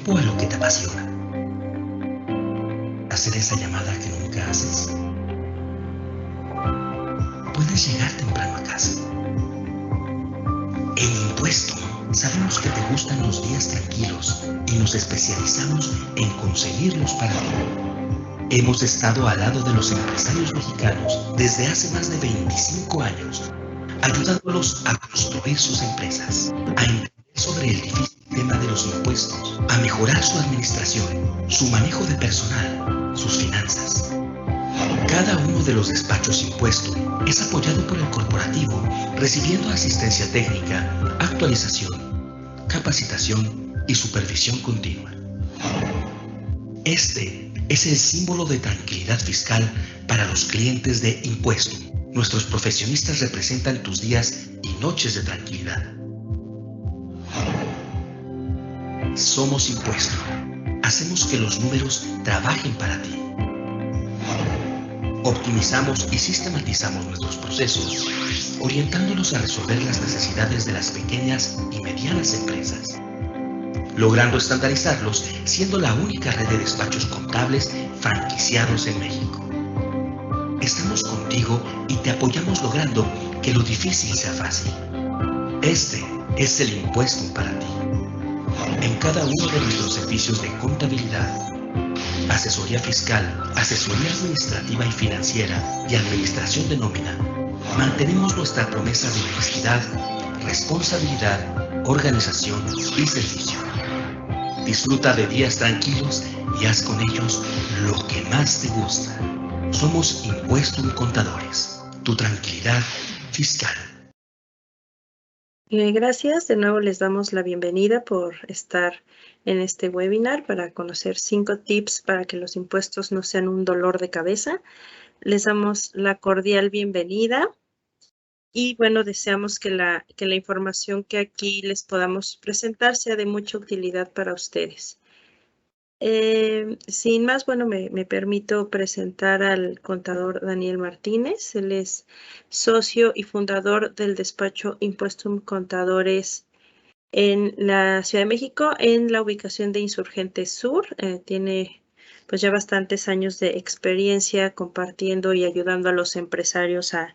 tiempo a lo que te apasiona. Hacer esa llamada que nunca haces. Puedes llegar temprano a casa. En Impuesto, sabemos que te gustan los días tranquilos y nos especializamos en conseguirlos para ti. Hemos estado al lado de los empresarios mexicanos desde hace más de 25 años, ayudándolos a construir sus empresas, a entender sobre el difícil tema de los impuestos, a mejorar su administración, su manejo de personal, sus finanzas. Cada uno de los despachos Impuesto es apoyado por el corporativo, recibiendo asistencia técnica, actualización, capacitación y supervisión continua. Este es el símbolo de tranquilidad fiscal para los clientes de Impuesto. Nuestros profesionistas representan tus días y noches de tranquilidad. Somos Impuesto. Hacemos que los números trabajen para ti. Optimizamos y sistematizamos nuestros procesos, orientándolos a resolver las necesidades de las pequeñas y medianas empresas, logrando estandarizarlos, siendo la única red de despachos contables franquiciados en México. Estamos contigo y te apoyamos logrando que lo difícil sea fácil. Este es el Impuesto para ti. En cada uno de nuestros servicios de contabilidad, asesoría fiscal, asesoría administrativa y financiera y administración de nómina, mantenemos nuestra promesa de honestidad, responsabilidad, organización y servicio. Disfruta de días tranquilos y haz con ellos lo que más te gusta. Somos Impuesto y Contadores, tu tranquilidad fiscal. Gracias, de nuevo les damos la bienvenida por estar en este webinar para conocer 5 tips para que los impuestos no sean un dolor de cabeza. Les damos la cordial bienvenida y bueno, deseamos que la información que aquí les podamos presentar sea de mucha utilidad para ustedes. Sin más, bueno, me permito presentar al contador Daniel Martínez. Él es socio y fundador del despacho Impuestum Contadores en la Ciudad de México, en la ubicación de Insurgentes Sur. Tiene pues ya bastantes años de experiencia compartiendo y ayudando a los empresarios a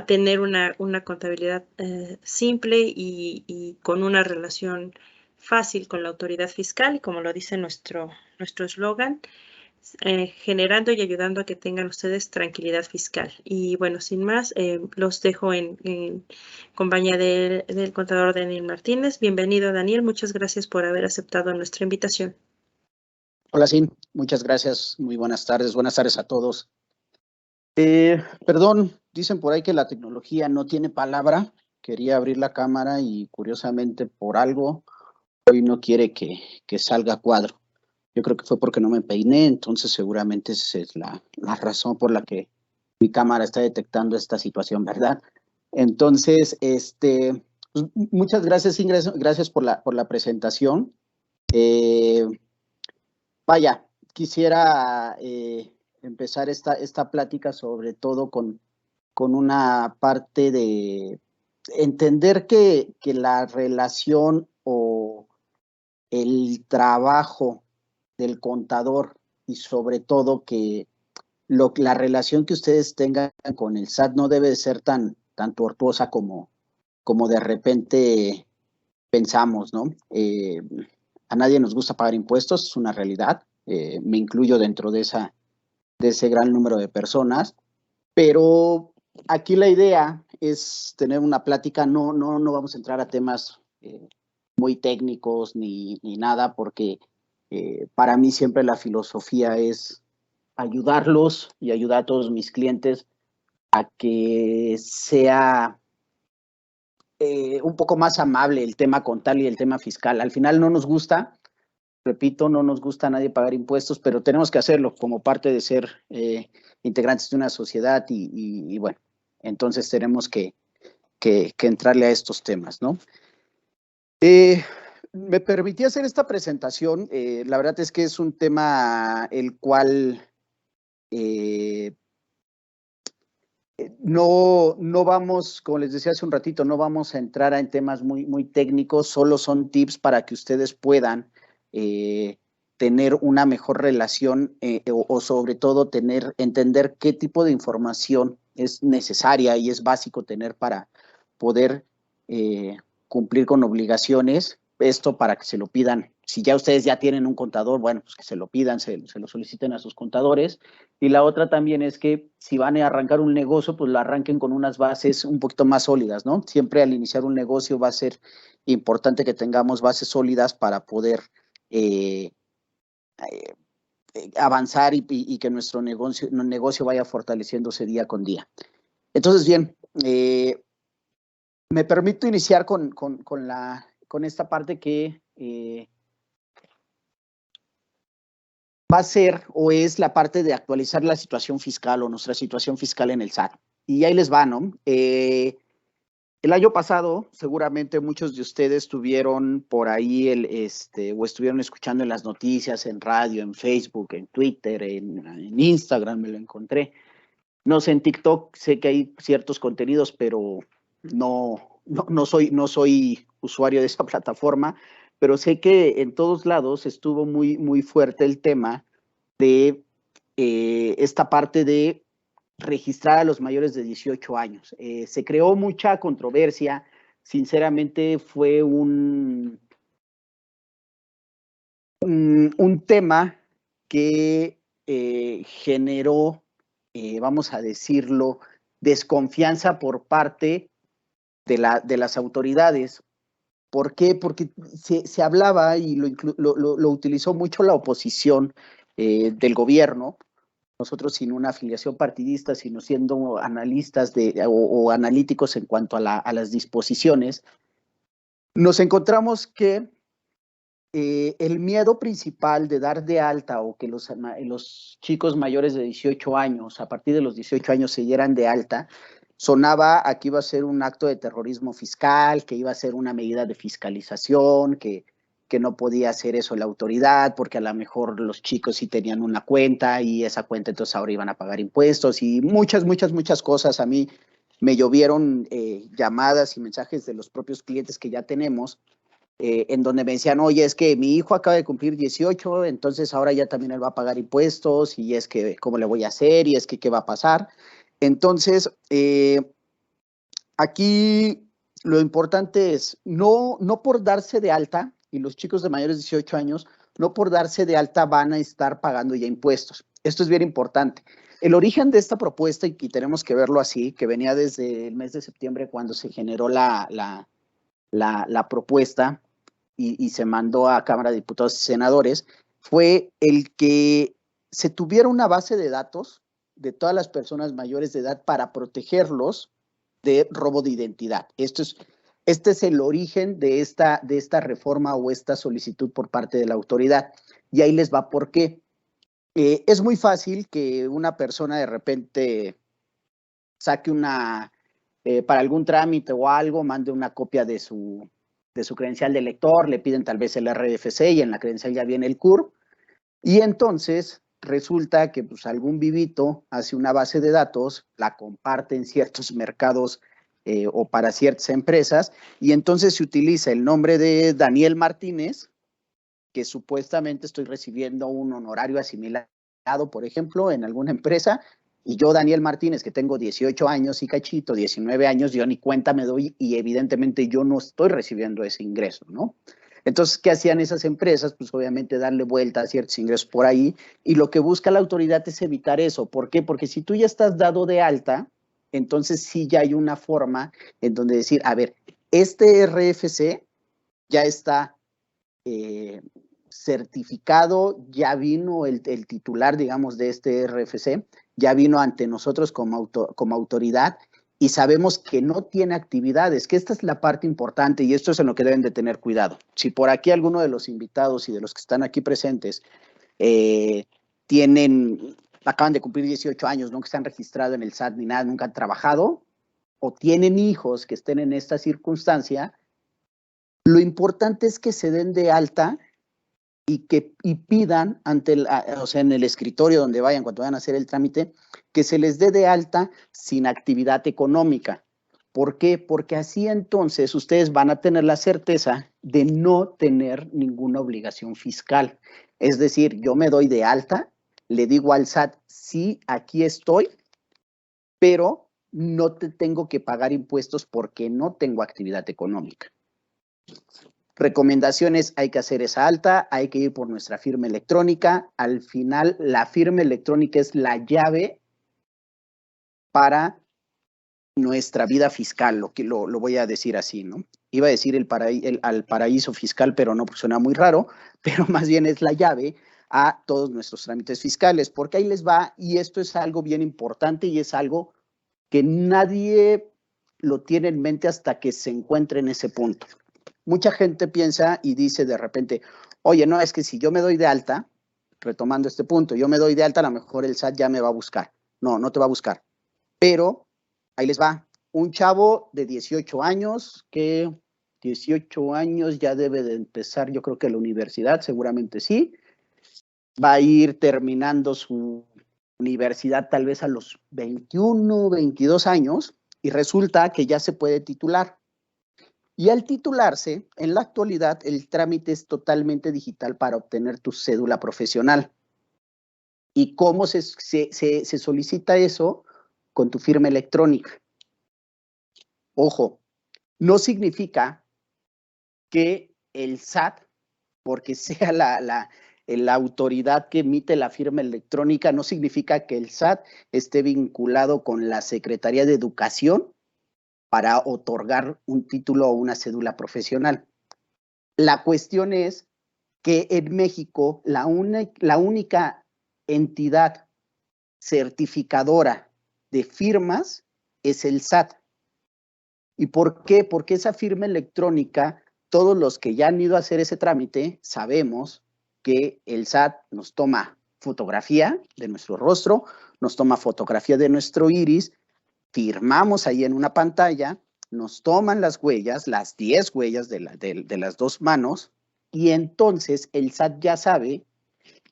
tener una contabilidad simple y con una relación fácil con la autoridad fiscal, y como lo dice nuestro eslogan, generando y ayudando a que tengan ustedes tranquilidad fiscal. Y bueno, sin más, los dejo en compañía del contador Daniel Martínez. Bienvenido, Daniel. Muchas gracias por haber aceptado nuestra invitación. Hola, sí. Muchas gracias. Muy buenas tardes. Buenas tardes a todos. Perdón, dicen por ahí que la tecnología no tiene palabra. Quería abrir la cámara y curiosamente por algo hoy no quiere que salga a cuadro. Yo creo que fue porque no me peiné, entonces seguramente esa es la razón por la que mi cámara está detectando esta situación, ¿verdad? Entonces, pues, muchas gracias, Ingrid, gracias por la presentación. Vaya, quisiera empezar esta plática sobre todo con una parte de entender que la relación o el trabajo del contador y sobre todo que la relación que ustedes tengan con el SAT no debe de ser tan tortuosa como de repente pensamos, ¿no? A nadie nos gusta pagar impuestos, es una realidad. Me incluyo dentro de ese gran número de personas, pero aquí la idea es tener una plática, no vamos a entrar a temas muy técnicos ni nada, porque para mí siempre la filosofía es ayudarlos y ayudar a todos mis clientes a que sea un poco más amable el tema contable y el tema fiscal. Al final no nos gusta, repito, no nos gusta a nadie pagar impuestos, pero tenemos que hacerlo como parte de ser integrantes de una sociedad y bueno, entonces tenemos que entrarle a estos temas, ¿no? Me permití hacer esta presentación, la verdad es que es un tema el cual no vamos, como les decía hace un ratito, no vamos a entrar en temas muy técnicos, solo son tips para que ustedes puedan tener una mejor relación o sobre todo entender qué tipo de información es necesaria y es básico tener para poder cumplir con obligaciones. Esto para que se lo pidan. Si ya ustedes ya tienen un contador, bueno, pues que se lo pidan, se lo soliciten a sus contadores. Y la otra también es que si van a arrancar un negocio, pues lo arranquen con unas bases un poquito más sólidas, ¿no? Siempre al iniciar un negocio va a ser importante que tengamos bases sólidas para poder avanzar y que nuestro negocio vaya fortaleciéndose día con día. Entonces, bien, me permito iniciar con esta parte que va a ser o es la parte de actualizar la situación fiscal o nuestra situación fiscal en el SAT. Y ahí les va, ¿no? El año pasado, seguramente muchos de ustedes tuvieron por ahí o estuvieron escuchando en las noticias, en radio, en Facebook, en Twitter, en Instagram, me lo encontré. No sé, en TikTok sé que hay ciertos contenidos, pero no soy usuario de esa plataforma, pero sé que en todos lados estuvo muy, muy fuerte el tema de esta parte de registrar a los mayores de 18 años. Se creó mucha controversia, sinceramente fue un tema que generó, vamos a decirlo, desconfianza por parte de las autoridades. ¿Por qué? Porque se hablaba y lo utilizó mucho la oposición del gobierno, nosotros sin una afiliación partidista, sino siendo analistas o analíticos en cuanto a las disposiciones, nos encontramos que el miedo principal de dar de alta o que los chicos mayores de 18 años, a partir de los 18 años se dieran de alta, sonaba a que iba a ser un acto de terrorismo fiscal, que iba a ser una medida de fiscalización, que no podía hacer eso la autoridad, porque a lo mejor los chicos sí tenían una cuenta y esa cuenta entonces ahora iban a pagar impuestos y muchas cosas. A mí me llovieron llamadas y mensajes de los propios clientes que ya tenemos, en donde me decían, oye, es que mi hijo acaba de cumplir 18, entonces ahora ya también él va a pagar impuestos, y es que, ¿cómo le voy a hacer? Y es que, ¿qué va a pasar? Entonces, aquí lo importante es, no por darse de alta, y los chicos de mayores de 18 años, no por darse de alta van a estar pagando ya impuestos. Esto es bien importante. El origen de esta propuesta, y tenemos que verlo así, que venía desde el mes de septiembre cuando se generó la propuesta, y se mandó a Cámara de Diputados y Senadores, fue el que se tuviera una base de datos de todas las personas mayores de edad para protegerlos de robo de identidad. Este es el origen de esta reforma o esta solicitud por parte de la autoridad. Y ahí les va por qué. Es muy fácil que una persona de repente saque para algún trámite o algo, mande una copia de su credencial de lector, le piden tal vez el RFC y en la credencial ya viene el CURP, y entonces resulta que pues algún vivito hace una base de datos, la comparte en ciertos mercados o para ciertas empresas, y entonces se utiliza el nombre de Daniel Martínez, que supuestamente estoy recibiendo un honorario asimilado, por ejemplo, en alguna empresa, y yo, Daniel Martínez, que tengo 18 años y cachito, 19 años, yo ni cuenta me doy y evidentemente yo no estoy recibiendo ese ingreso, ¿no? Entonces, ¿qué hacían esas empresas? Pues obviamente darle vuelta a ciertos ingresos por ahí, y lo que busca la autoridad es evitar eso. ¿Por qué? Porque si tú ya estás dado de alta, entonces sí ya hay una forma en donde decir, a ver, este RFC ya está certificado, ya vino el titular, digamos, de este RFC, ya vino ante nosotros como autoridad, y sabemos que no tiene actividades, que esta es la parte importante y esto es en lo que deben de tener cuidado. Si por aquí alguno de los invitados y de los que están aquí presentes acaban de cumplir 18 años, nunca están registrados en el SAT ni nada, nunca han trabajado, o tienen hijos que estén en esta circunstancia, lo importante es que se den de alta y pidan en el escritorio donde vayan, cuando vayan a hacer el trámite, que se les dé de alta sin actividad económica. ¿Por qué? Porque así entonces ustedes van a tener la certeza de no tener ninguna obligación fiscal. Es decir, yo me doy de alta, le digo al SAT, sí, aquí estoy, pero no te tengo que pagar impuestos porque no tengo actividad económica. Recomendaciones, hay que hacer esa alta, hay que ir por nuestra firma electrónica. Al final, la firma electrónica es la llave para nuestra vida fiscal, lo voy a decir así, ¿no? Iba a decir al paraíso fiscal, pero no, pues suena muy raro, pero más bien es la llave a todos nuestros trámites fiscales, porque ahí les va, y esto es algo bien importante y es algo que nadie lo tiene en mente hasta que se encuentre en ese punto. Mucha gente piensa y dice de repente, oye, no, es que si yo me doy de alta, retomando este punto, yo me doy de alta, a lo mejor el SAT ya me va a buscar. No, no te va a buscar. Pero ahí les va. Un chavo de 18 años, que 18 años ya debe de empezar, yo creo que la universidad, seguramente sí. Va a ir terminando su universidad tal vez a los 21, 22 años y resulta que ya se puede titular. Y al titularse, en la actualidad, el trámite es totalmente digital para obtener tu cédula profesional. ¿Y cómo se solicita eso? Con tu firma electrónica. Ojo, no significa que el SAT, porque sea la autoridad que emite la firma electrónica, no significa que el SAT esté vinculado con la Secretaría de Educación para otorgar un título o una cédula profesional. La cuestión es que en México la única entidad certificadora de firmas es el SAT. ¿Y por qué? Porque esa firma electrónica, todos los que ya han ido a hacer ese trámite, sabemos que el SAT nos toma fotografía de nuestro rostro, nos toma fotografía de nuestro iris, firmamos ahí en una pantalla, nos toman las huellas, las 10 huellas de las dos manos, y entonces el SAT ya sabe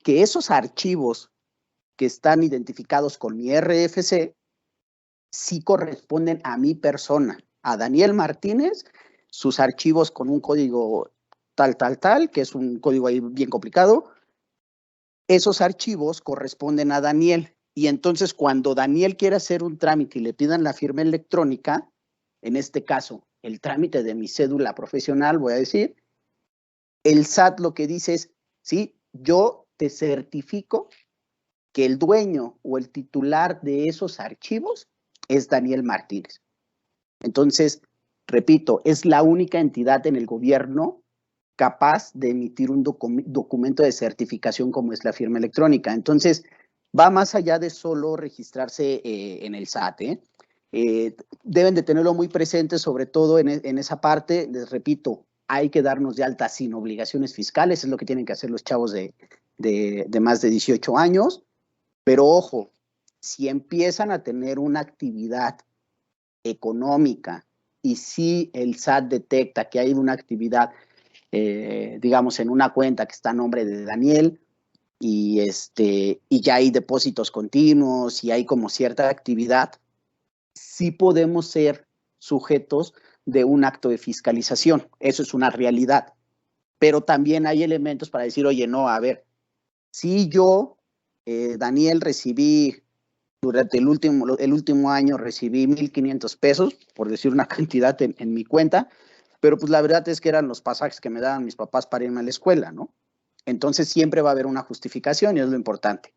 que esos archivos que están identificados con mi RFC sí corresponden a mi persona, a Daniel Martínez, sus archivos con un código tal, que es un código ahí bien complicado, esos archivos corresponden a Daniel. Y entonces cuando Daniel quiere hacer un trámite y le pidan la firma electrónica, en este caso, el trámite de mi cédula profesional, voy a decir, el SAT lo que dice es, sí, yo te certifico que el dueño o el titular de esos archivos es Daniel Martínez. Entonces, repito, es la única entidad en el gobierno capaz de emitir un documento de certificación como es la firma electrónica. Entonces, va más allá de solo registrarse en el SAT. Deben de tenerlo muy presente, sobre todo en esa parte. Les repito, hay que darnos de alta sin obligaciones fiscales, es lo que tienen que hacer los chavos de más de 18 años. Pero ojo, si empiezan a tener una actividad económica y si el SAT detecta que hay una actividad, digamos, en una cuenta que está a nombre de Daniel y ya hay depósitos continuos y hay como cierta actividad, sí podemos ser sujetos de un acto de fiscalización. Eso es una realidad. Pero también hay elementos para decir, oye, no, a ver, si yo, Daniel, recibí durante el último año recibí 1,500 pesos, por decir una cantidad en mi cuenta, pero pues la verdad es que eran los pasajes que me daban mis papás para irme a la escuela, ¿no? Entonces siempre va a haber una justificación y es lo importante.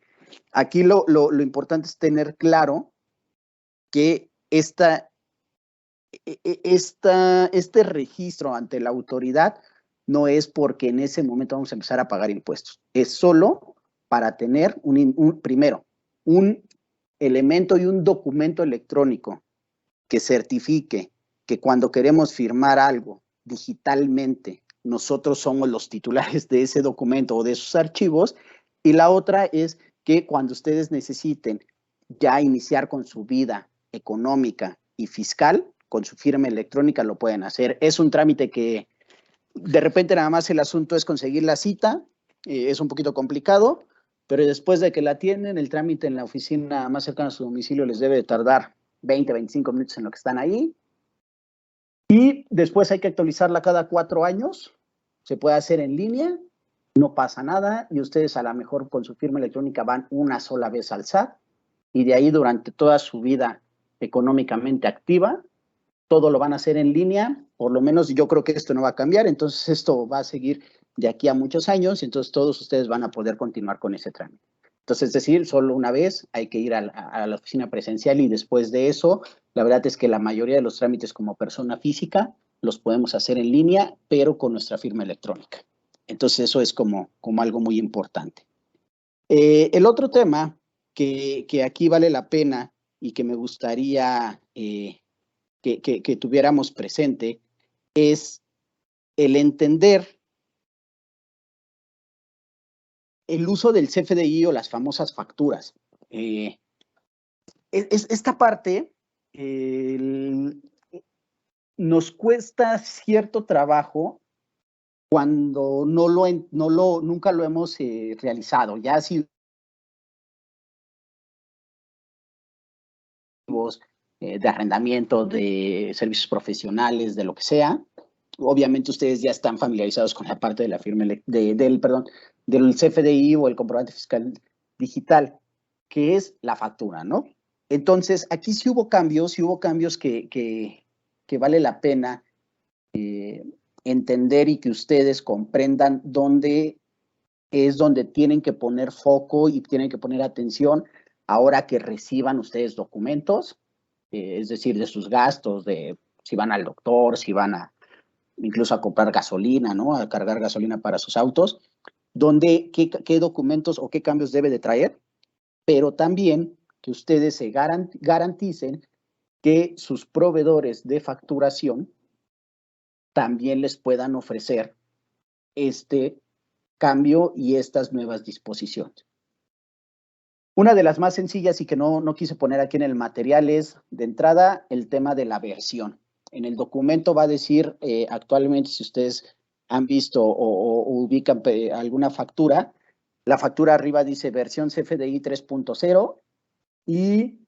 Aquí lo importante es tener claro que este registro ante la autoridad no es porque en ese momento vamos a empezar a pagar impuestos, es solo para tener primero, un elemento y un documento electrónico que certifique que cuando queremos firmar algo digitalmente, nosotros somos los titulares de ese documento o de esos archivos. Y la otra es que cuando ustedes necesiten ya iniciar con su vida económica y fiscal, con su firma electrónica lo pueden hacer. Es un trámite que de repente nada más el asunto es conseguir la cita, es un poquito complicado, pero después de que la tienen, el trámite en la oficina más cercana a su domicilio les debe de tardar 20, 25 minutos en lo que están ahí Y después hay que actualizarla cada 4 años. Se puede hacer en línea, no pasa nada, y ustedes a lo mejor con su firma electrónica van una sola vez al SAT, y de ahí durante toda su vida económicamente activa, todo lo van a hacer en línea. Por lo menos yo creo que esto no va a cambiar, entonces esto va a seguir de aquí a muchos años, y entonces todos ustedes van a poder continuar con ese trámite. Entonces, es decir, solo una vez hay que ir a la oficina presencial, y después de eso, la verdad es que la mayoría de los trámites como persona física los podemos hacer en línea, pero con nuestra firma electrónica. Entonces, eso es como algo muy importante. El otro tema que aquí vale la pena y que me gustaría que tuviéramos presente es el entender el uso del CFDI o las famosas facturas. Esta parte nos cuesta cierto trabajo cuando nunca lo hemos realizado. Ya si de arrendamiento, de servicios profesionales, de lo que sea, obviamente ustedes ya están familiarizados con la parte de la firma del CFDI o el comprobante fiscal digital, que es la factura, ¿no? Entonces, aquí sí hubo cambios que vale la pena entender y que ustedes comprendan dónde es donde tienen que poner foco y tienen que poner atención ahora que reciban ustedes documentos, es decir, de sus gastos, de si van al doctor, si van incluso a comprar gasolina, ¿no? A cargar gasolina para sus autos, qué documentos o qué cambios debe de traer, pero también que ustedes se garanticen que sus proveedores de facturación también les puedan ofrecer este cambio y estas nuevas disposiciones. Una de las más sencillas y que no quise poner aquí en el material es, de entrada, el tema de la versión. En el documento va a decir, actualmente, si ustedes han visto o ubican alguna factura, la factura arriba dice versión CFDI 3.0 y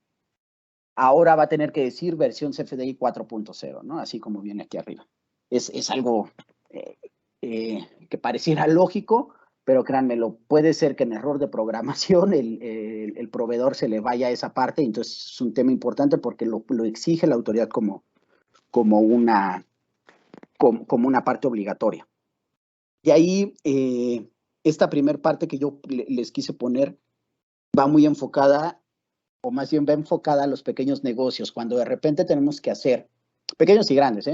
ahora va a tener que decir versión CFDI 4.0, ¿no? Así como viene aquí arriba. Es algo que pareciera lógico, pero créanmelo, puede ser que en error de programación el proveedor se le vaya a esa parte, entonces es un tema importante porque lo exige la autoridad como una parte obligatoria. Y ahí, esta primera parte que yo les quise poner va muy enfocada, o más bien va enfocada a los pequeños negocios, cuando de repente tenemos que hacer, pequeños y grandes,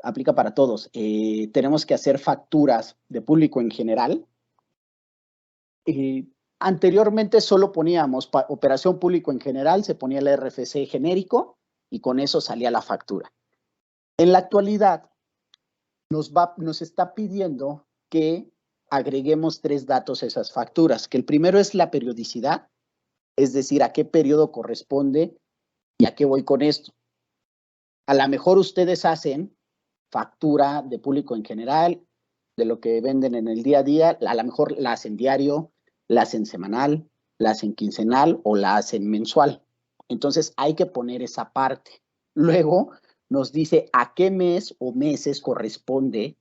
aplica para todos, tenemos que hacer facturas de público en general. Anteriormente solo poníamos operación público en general, se ponía el RFC genérico y con eso salía la factura. En la actualidad nos está pidiendo que agreguemos 3 datos a esas facturas, que el primero es la periodicidad, es decir, a qué periodo corresponde y a qué voy con esto. A lo mejor ustedes hacen factura de público en general, de lo que venden en el día a día, a lo mejor la hacen diario, la hacen semanal, la hacen quincenal o la hacen mensual. Entonces hay que poner esa parte. Luego nos dice a qué mes o meses corresponde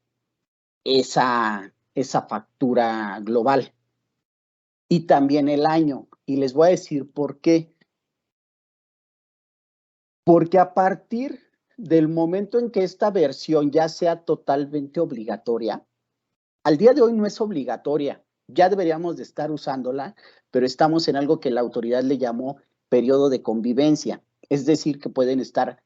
esa factura global. Y también el año. Y les voy a decir por qué. Porque a partir del momento en que esta versión ya sea totalmente obligatoria, al día de hoy no es obligatoria, ya deberíamos de estar usándola, pero estamos en algo que la autoridad le llamó periodo de convivencia, es decir, que pueden estar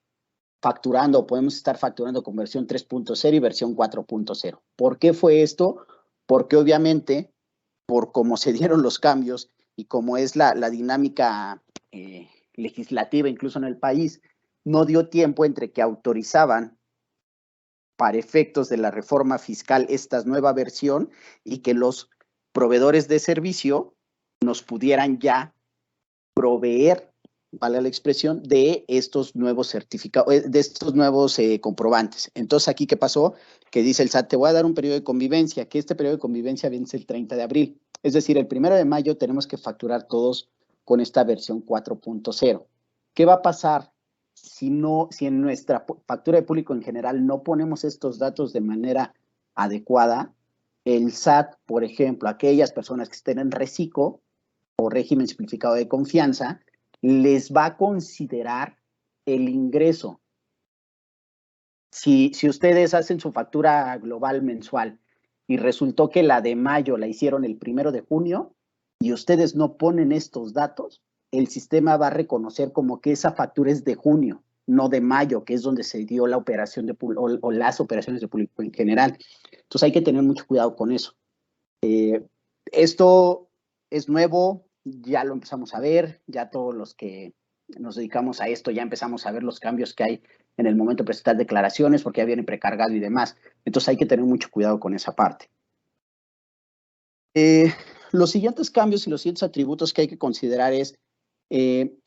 facturando o podemos estar facturando con versión 3.0 y versión 4.0. ¿Por qué fue esto? Porque obviamente, por cómo se dieron los cambios y cómo es la dinámica legislativa incluso en el país, no dio tiempo entre que autorizaban para efectos de la reforma fiscal esta nueva versión y que los proveedores de servicio nos pudieran ya proveer, vale la expresión, de estos nuevos certificados, de estos nuevos comprobantes. Entonces, aquí, ¿qué pasó? Que dice el SAT, te voy a dar un periodo de convivencia, que este periodo de convivencia vence el 30 de abril. Es decir, el 1 de mayo tenemos que facturar todos con esta versión 4.0. ¿Qué va a pasar si en nuestra factura de público en general no ponemos estos datos de manera adecuada, el SAT, por ejemplo, aquellas personas que estén en RECICO o régimen simplificado de confianza, les va a considerar el ingreso. Si ustedes hacen su factura global mensual y resultó que la de mayo la hicieron el 1 de junio y ustedes no ponen estos datos, el sistema va a reconocer como que esa factura es de junio, no de mayo, que es donde se dio la operación de o las operaciones de público en general. Entonces hay que tener mucho cuidado con eso. Esto es nuevo, ya lo empezamos a ver, ya todos los que nos dedicamos a esto ya empezamos a ver los cambios que hay en el momento de presentar declaraciones porque ya viene precargado y demás. Entonces hay que tener mucho cuidado con esa parte. Los siguientes cambios y los siguientes atributos que hay que considerar es,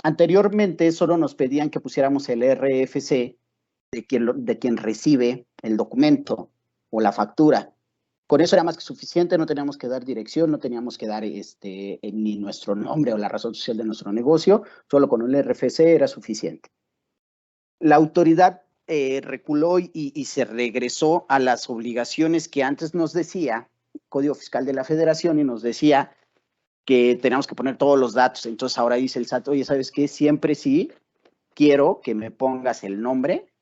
anteriormente solo nos pedían que pusiéramos el RFC de quien recibe el documento o la factura. Con eso era más que suficiente, no teníamos que dar dirección, no teníamos que dar ni nuestro nombre o la razón social de nuestro negocio, solo con el RFC era suficiente. La autoridad reculó y se regresó a las obligaciones que antes nos decía Código Fiscal de la Federación y nos decía que teníamos que poner todos los datos. Entonces ahora dice el SAT, oye, ¿sabes qué? Siempre sí quiero que me pongas el nombre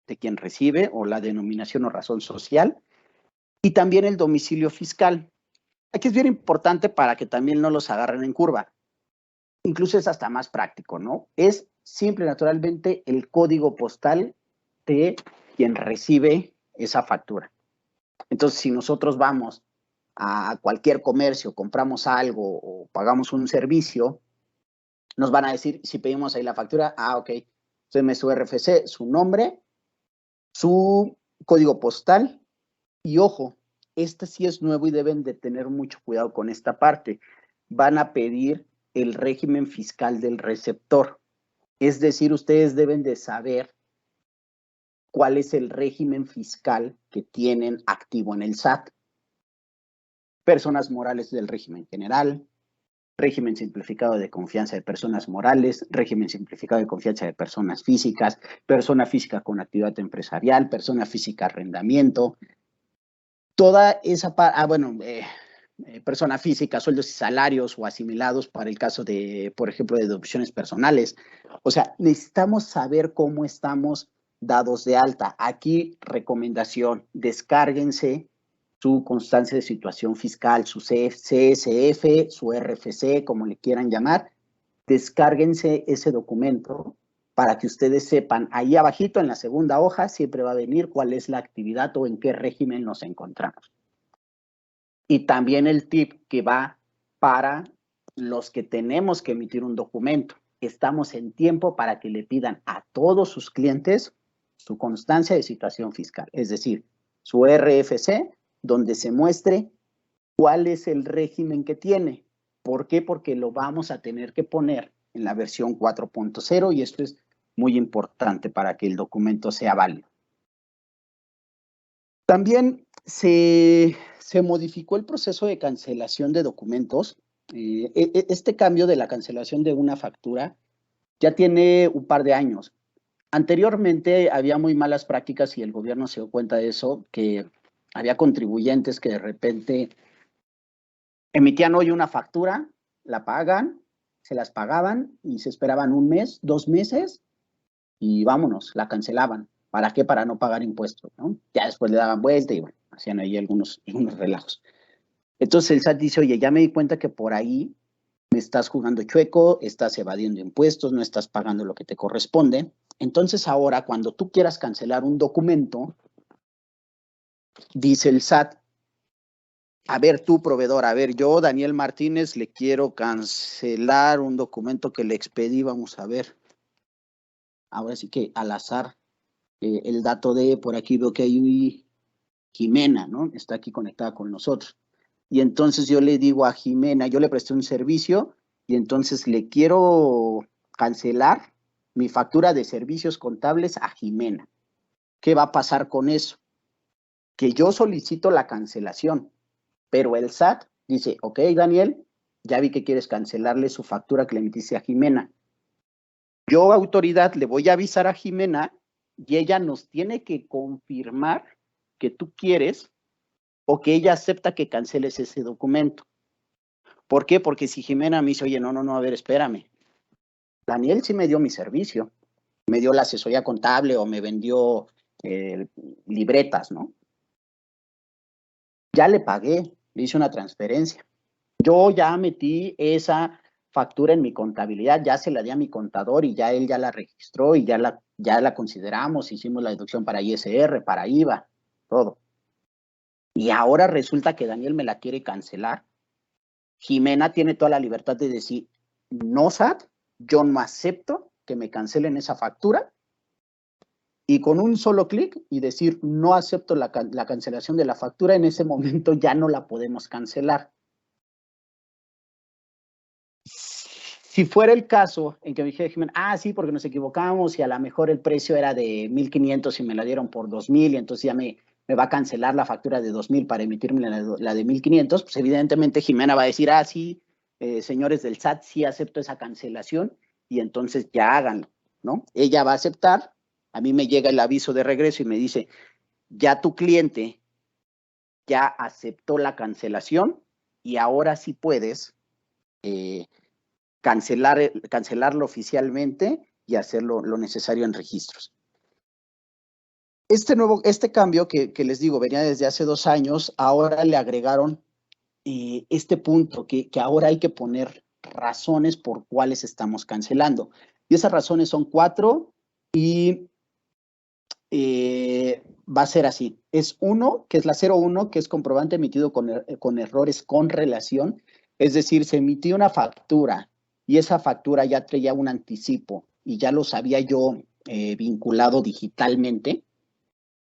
de quien recibe o la denominación o razón social y también el domicilio fiscal. Aquí es bien importante para que también no los agarren en curva. Incluso es hasta más práctico, ¿no? Es simple, naturalmente, el código postal de quien recibe esa factura. Entonces, si nosotros vamos a cualquier comercio, compramos algo o pagamos un servicio, nos van a decir, si pedimos ahí la factura, ok, entonces su RFC, su nombre, su código postal y ojo, este sí es nuevo y deben de tener mucho cuidado con esta parte. Van a pedir el régimen fiscal del receptor. Es decir, ustedes deben de saber cuál es el régimen fiscal que tienen activo en el SAT. Personas morales del régimen general, régimen simplificado de confianza de personas morales, régimen simplificado de confianza de personas físicas, persona física con actividad empresarial, persona física arrendamiento, toda esa parte, persona física, sueldos y salarios o asimilados para el caso de, por ejemplo, de deducciones personales. O sea, necesitamos saber cómo estamos dados de alta. Aquí, recomendación, descárguense su constancia de situación fiscal, su CSF, su RFC, como le quieran llamar. Descárguense ese documento para que ustedes sepan, ahí abajito en la segunda hoja siempre va a venir cuál es la actividad o en qué régimen nos encontramos. Y también el tip que va para los que tenemos que emitir un documento. Estamos en tiempo para que le pidan a todos sus clientes su constancia de situación fiscal, es decir, su RFC, donde se muestre cuál es el régimen que tiene. ¿Por qué? Porque lo vamos a tener que poner en la versión 4.0 y esto es muy importante para que el documento sea válido. También se modificó el proceso de cancelación de documentos. Este cambio de la cancelación de una factura ya tiene un par de años. Anteriormente había muy malas prácticas y el gobierno se dio cuenta de eso, que había contribuyentes que de repente emitían hoy una factura, la pagan, se las pagaban y se esperaban un mes, 2 meses y vámonos, la cancelaban. ¿Para qué? Para no pagar impuestos, ¿no? Ya después le daban vuelta y bueno, hacían ahí algunos relajos. Entonces el SAT dice, oye, ya me di cuenta que por ahí me estás jugando chueco, estás evadiendo impuestos, no estás pagando lo que te corresponde. Entonces ahora, cuando tú quieras cancelar un documento, dice el SAT, a ver tú, proveedor, a ver, yo, Daniel Martínez, le quiero cancelar un documento que le expedí, vamos a ver. Ahora sí que al azar, el dato de, por aquí veo que hay Jimena, ¿no? Está aquí conectada con nosotros. Y entonces yo le digo a Jimena, yo le presté un servicio y entonces le quiero cancelar mi factura de servicios contables a Jimena. ¿Qué va a pasar con eso? Que yo solicito la cancelación, pero el SAT dice, ok, Daniel, ya vi que quieres cancelarle su factura que le emitiste a Jimena. Yo, autoridad, le voy a avisar a Jimena y ella nos tiene que confirmar que tú quieres o que ella acepta que canceles ese documento. ¿Por qué? Porque si Jimena me dice, oye, no, a ver, espérame. Daniel sí me dio mi servicio, me dio la asesoría contable o me vendió libretas, ¿no? Ya le pagué, le hice una transferencia. Yo ya metí esa factura en mi contabilidad, ya se la di a mi contador y ya él ya la registró y ya la consideramos, hicimos la deducción para ISR, para IVA, todo. Y ahora resulta que Daniel me la quiere cancelar. Jimena tiene toda la libertad de decir, no, SAT, yo no acepto que me cancelen esa factura. Y con un solo clic y decir, no acepto la cancelación de la factura, en ese momento ya no la podemos cancelar. Si fuera el caso en que me dijera Jimena, sí, porque nos equivocamos y a lo mejor el precio era de 1,500 y me la dieron por 2,000 y entonces ya me va a cancelar la factura de 2,000 para emitirme la de 1,500, pues evidentemente Jimena va a decir, sí, señores del SAT, sí acepto esa cancelación y entonces ya háganlo, ¿no? Ella va a aceptar, a mí me llega el aviso de regreso y me dice, ya tu cliente ya aceptó la cancelación y ahora sí puedes cancelarlo oficialmente y hacer lo necesario en registros. Este cambio que les digo, venía desde hace 2 años, ahora le agregaron este punto que ahora hay que poner razones por cuáles estamos cancelando. Y esas razones son 4 y va a ser así. Es 1, que es la 01, que es comprobante emitido con errores con relación. Es decir, se emitió una factura y esa factura ya traía un anticipo y ya lo sabía yo vinculado digitalmente.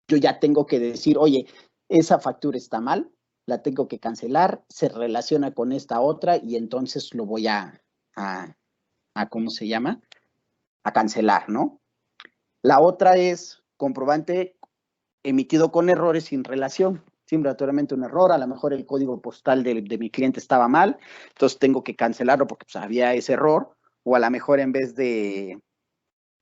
Yo ya tengo que decir, oye, esa factura está mal, la tengo que cancelar, se relaciona con esta otra y entonces lo voy a ¿cómo se llama? A cancelar, ¿no? La otra es comprobante emitido con errores sin relación. Simplemente un error, a lo mejor el código postal de mi cliente estaba mal, entonces tengo que cancelarlo porque pues, había ese error, o a lo mejor en vez de,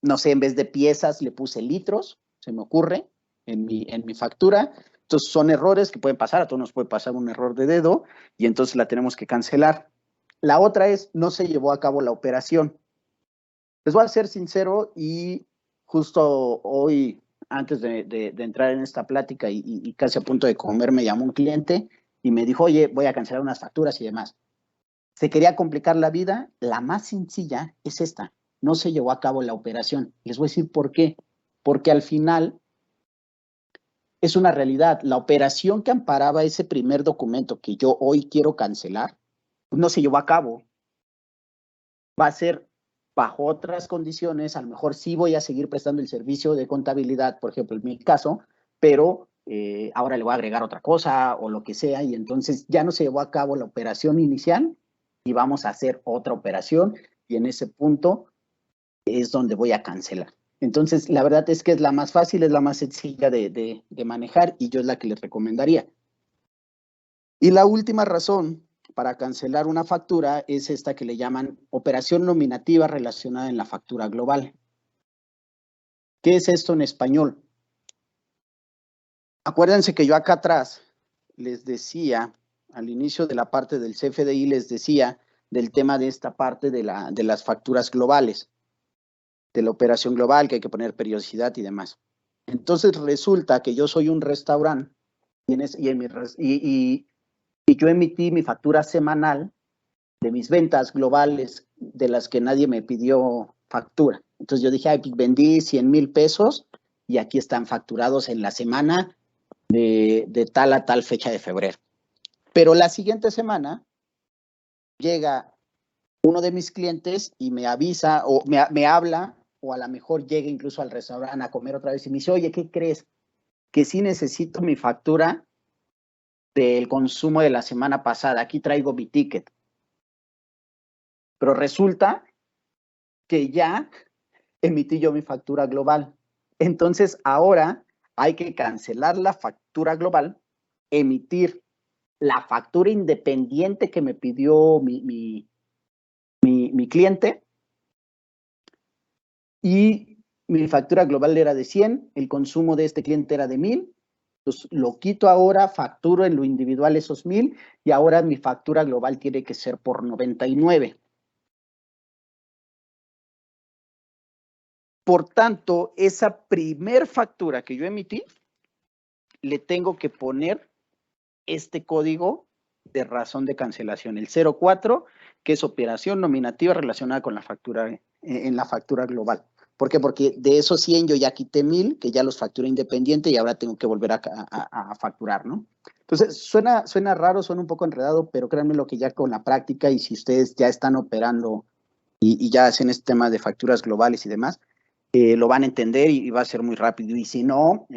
no sé, en vez de piezas le puse litros, se me ocurre, en mi factura. Entonces son errores que pueden pasar, a todos nos puede pasar un error de dedo y entonces la tenemos que cancelar. La otra es, no se llevó a cabo la operación. Les voy a ser sincero y justo hoy, antes de entrar en esta plática y casi a punto de comer, me llamó un cliente y me dijo, oye, voy a cancelar unas facturas y demás. Se quería complicar la vida, la más sencilla es esta, no se llevó a cabo la operación. Les voy a decir por qué. Porque al final es una realidad. La operación que amparaba ese primer documento que yo hoy quiero cancelar, no se llevó a cabo. Va a ser bajo otras condiciones, a lo mejor sí voy a seguir prestando el servicio de contabilidad, por ejemplo, en mi caso, pero ahora le voy a agregar otra cosa o lo que sea, y entonces ya no se llevó a cabo la operación inicial y vamos a hacer otra operación, y en ese punto es donde voy a cancelar. Entonces, la verdad es que es la más fácil, es la más sencilla de manejar, y yo es la que les recomendaría. Y la última razón para cancelar una factura es esta que le llaman operación nominativa relacionada en la factura global. ¿Qué es esto en español? Acuérdense que yo acá atrás les decía, al inicio de la parte del CFDI, les decía del tema de esta parte de las facturas globales, de la operación global, que hay que poner periodicidad y demás. Entonces resulta que yo soy un restaurante y yo emití mi factura semanal de mis ventas globales de las que nadie me pidió factura. Entonces yo dije, pues vendí 100,000 pesos y aquí están facturados en la semana de tal a tal fecha de febrero. Pero la siguiente semana llega uno de mis clientes y me avisa o me habla, o a lo mejor llega incluso al restaurante a comer otra vez y me dice, oye, ¿qué crees? Que sí necesito mi factura del consumo de la semana pasada. Aquí traigo mi ticket. Pero resulta que ya emití yo mi factura global. Entonces, ahora hay que cancelar la factura global, emitir la factura independiente que me pidió mi cliente y mi factura global era de 100, el consumo de este cliente era de 1000, entonces lo quito ahora, facturo en lo individual esos 1000 y ahora mi factura global tiene que ser por 99. Por tanto, esa primer factura que yo emití, le tengo que poner este código de razón de cancelación, el 04, que es operación nominativa relacionada con la factura, en la factura global. ¿Por qué? Porque de esos 100 yo ya quité 1000, que ya los facturé independiente y ahora tengo que volver a facturar, ¿no? Entonces, suena raro, suena un poco enredado, pero créanme lo que ya con la práctica y si ustedes ya están operando y ya hacen este tema de facturas globales y demás, lo van a entender y va a ser muy rápido. Y si no,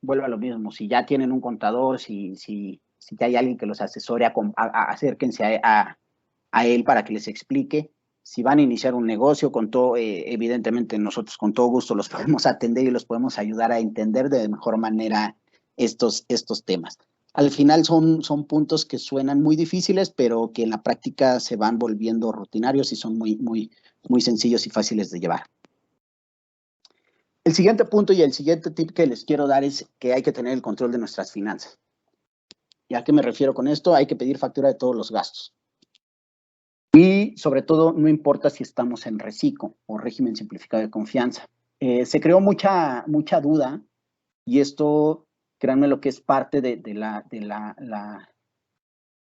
vuelvo a lo mismo. Si ya tienen un contador, si ya hay alguien que los asesore, acérquense a él para que les explique. Si van a iniciar un negocio, con todo, evidentemente nosotros con todo gusto los podemos atender y los podemos ayudar a entender de mejor manera estos temas. Al final son puntos que suenan muy difíciles, pero que en la práctica se van volviendo rutinarios y son muy sencillos y fáciles de llevar. El siguiente punto y el siguiente tip que les quiero dar es que hay que tener el control de nuestras finanzas. ¿Y a qué me refiero con esto? Hay que pedir factura de todos los gastos. Y sobre todo, no importa si estamos en RECICO o régimen simplificado de confianza. Se creó mucha duda y esto, créanme lo que es parte de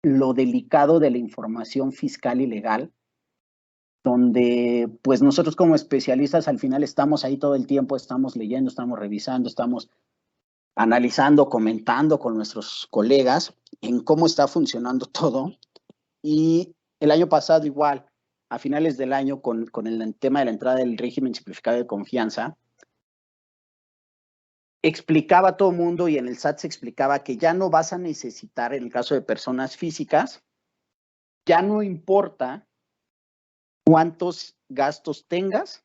lo delicado de la información fiscal y legal, donde pues nosotros como especialistas al final estamos ahí todo el tiempo, estamos leyendo, estamos revisando, estamos analizando, comentando con nuestros colegas en cómo está funcionando todo. Y el año pasado igual, a finales del año con el tema de la entrada del régimen simplificado de confianza, explicaba a todo el mundo y en el SAT se explicaba que ya no vas a necesitar, en el caso de personas físicas, ya no importa cuántos gastos tengas,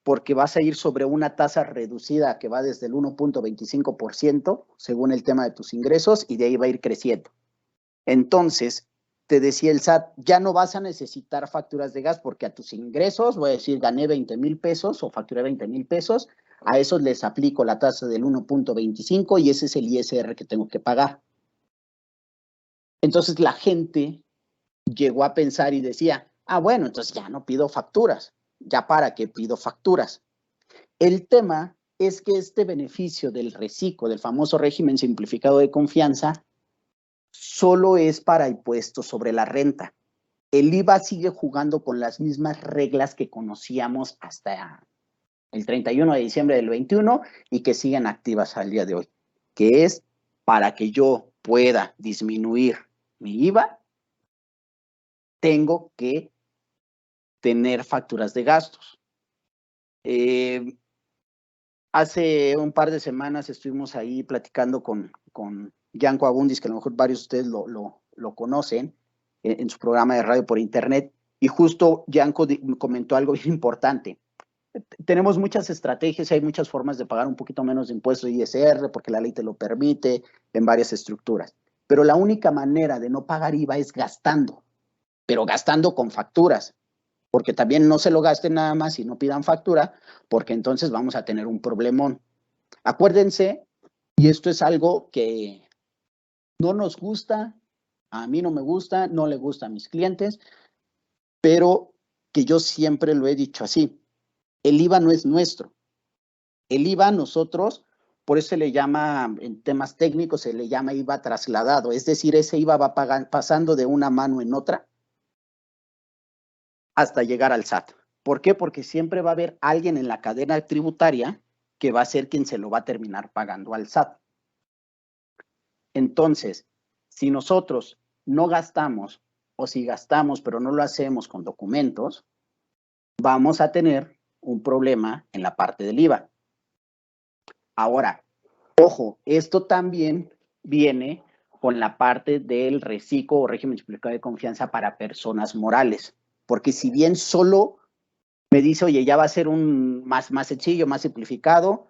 porque vas a ir sobre una tasa reducida que va desde el 1.25% según el tema de tus ingresos y de ahí va a ir creciendo. Entonces, te decía el SAT, ya no vas a necesitar facturas de gas porque a tus ingresos, voy a decir, gané 20,000 pesos o facturé 20,000 pesos, a esos les aplico la tasa del 1.25 y ese es el ISR que tengo que pagar. Entonces, la gente llegó a pensar y decía, bueno, entonces ya no pido facturas. ¿Ya para qué pido facturas? El tema es que este beneficio del RECICO, del famoso régimen simplificado de confianza, solo es para impuestos sobre la renta. El IVA sigue jugando con las mismas reglas que conocíamos hasta el 31 de diciembre del 21 y que siguen activas al día de hoy, que es para que yo pueda disminuir mi IVA, tengo que tener facturas de gastos. Hace un par de semanas estuvimos ahí platicando con Yanko Abundis, que a lo mejor varios de ustedes lo conocen, en su programa de radio por internet, y justo Yanko comentó algo bien importante. Tenemos muchas estrategias, hay muchas formas de pagar un poquito menos de impuestos de ISR, porque la ley te lo permite en varias estructuras, pero la única manera de no pagar IVA es gastando, pero gastando con facturas, porque también no se lo gasten nada más y no pidan factura, porque entonces vamos a tener un problemón. Acuérdense, y esto es algo que no nos gusta, a mí no me gusta, no le gusta a mis clientes, pero que yo siempre lo he dicho así, el IVA no es nuestro. El IVA nosotros, por eso se le llama, en temas técnicos, se le llama IVA trasladado, es decir, ese IVA va pasando de una mano en otra hasta llegar al SAT. ¿Por qué? Porque siempre va a haber alguien en la cadena tributaria que va a ser quien se lo va a terminar pagando al SAT. Entonces, si nosotros no gastamos o si gastamos pero no lo hacemos con documentos, vamos a tener un problema en la parte del IVA. Ahora, ojo, esto también viene con la parte del RECICO o régimen simplificado de confianza para personas morales. Porque si bien solo me dice, oye, ya va a ser un más sencillo, más simplificado,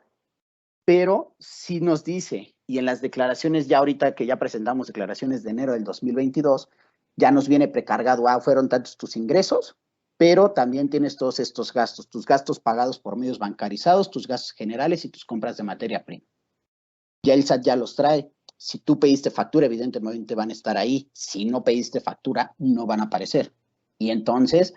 pero sí nos dice, y en las declaraciones ya ahorita que ya presentamos declaraciones de enero del 2022, ya nos viene precargado, fueron tantos tus ingresos, pero también tienes todos estos gastos, tus gastos pagados por medios bancarizados, tus gastos generales y tus compras de materia prima. Ya el SAT ya los trae. Si tú pediste factura, evidentemente van a estar ahí. Si no pediste factura, no van a aparecer. Y entonces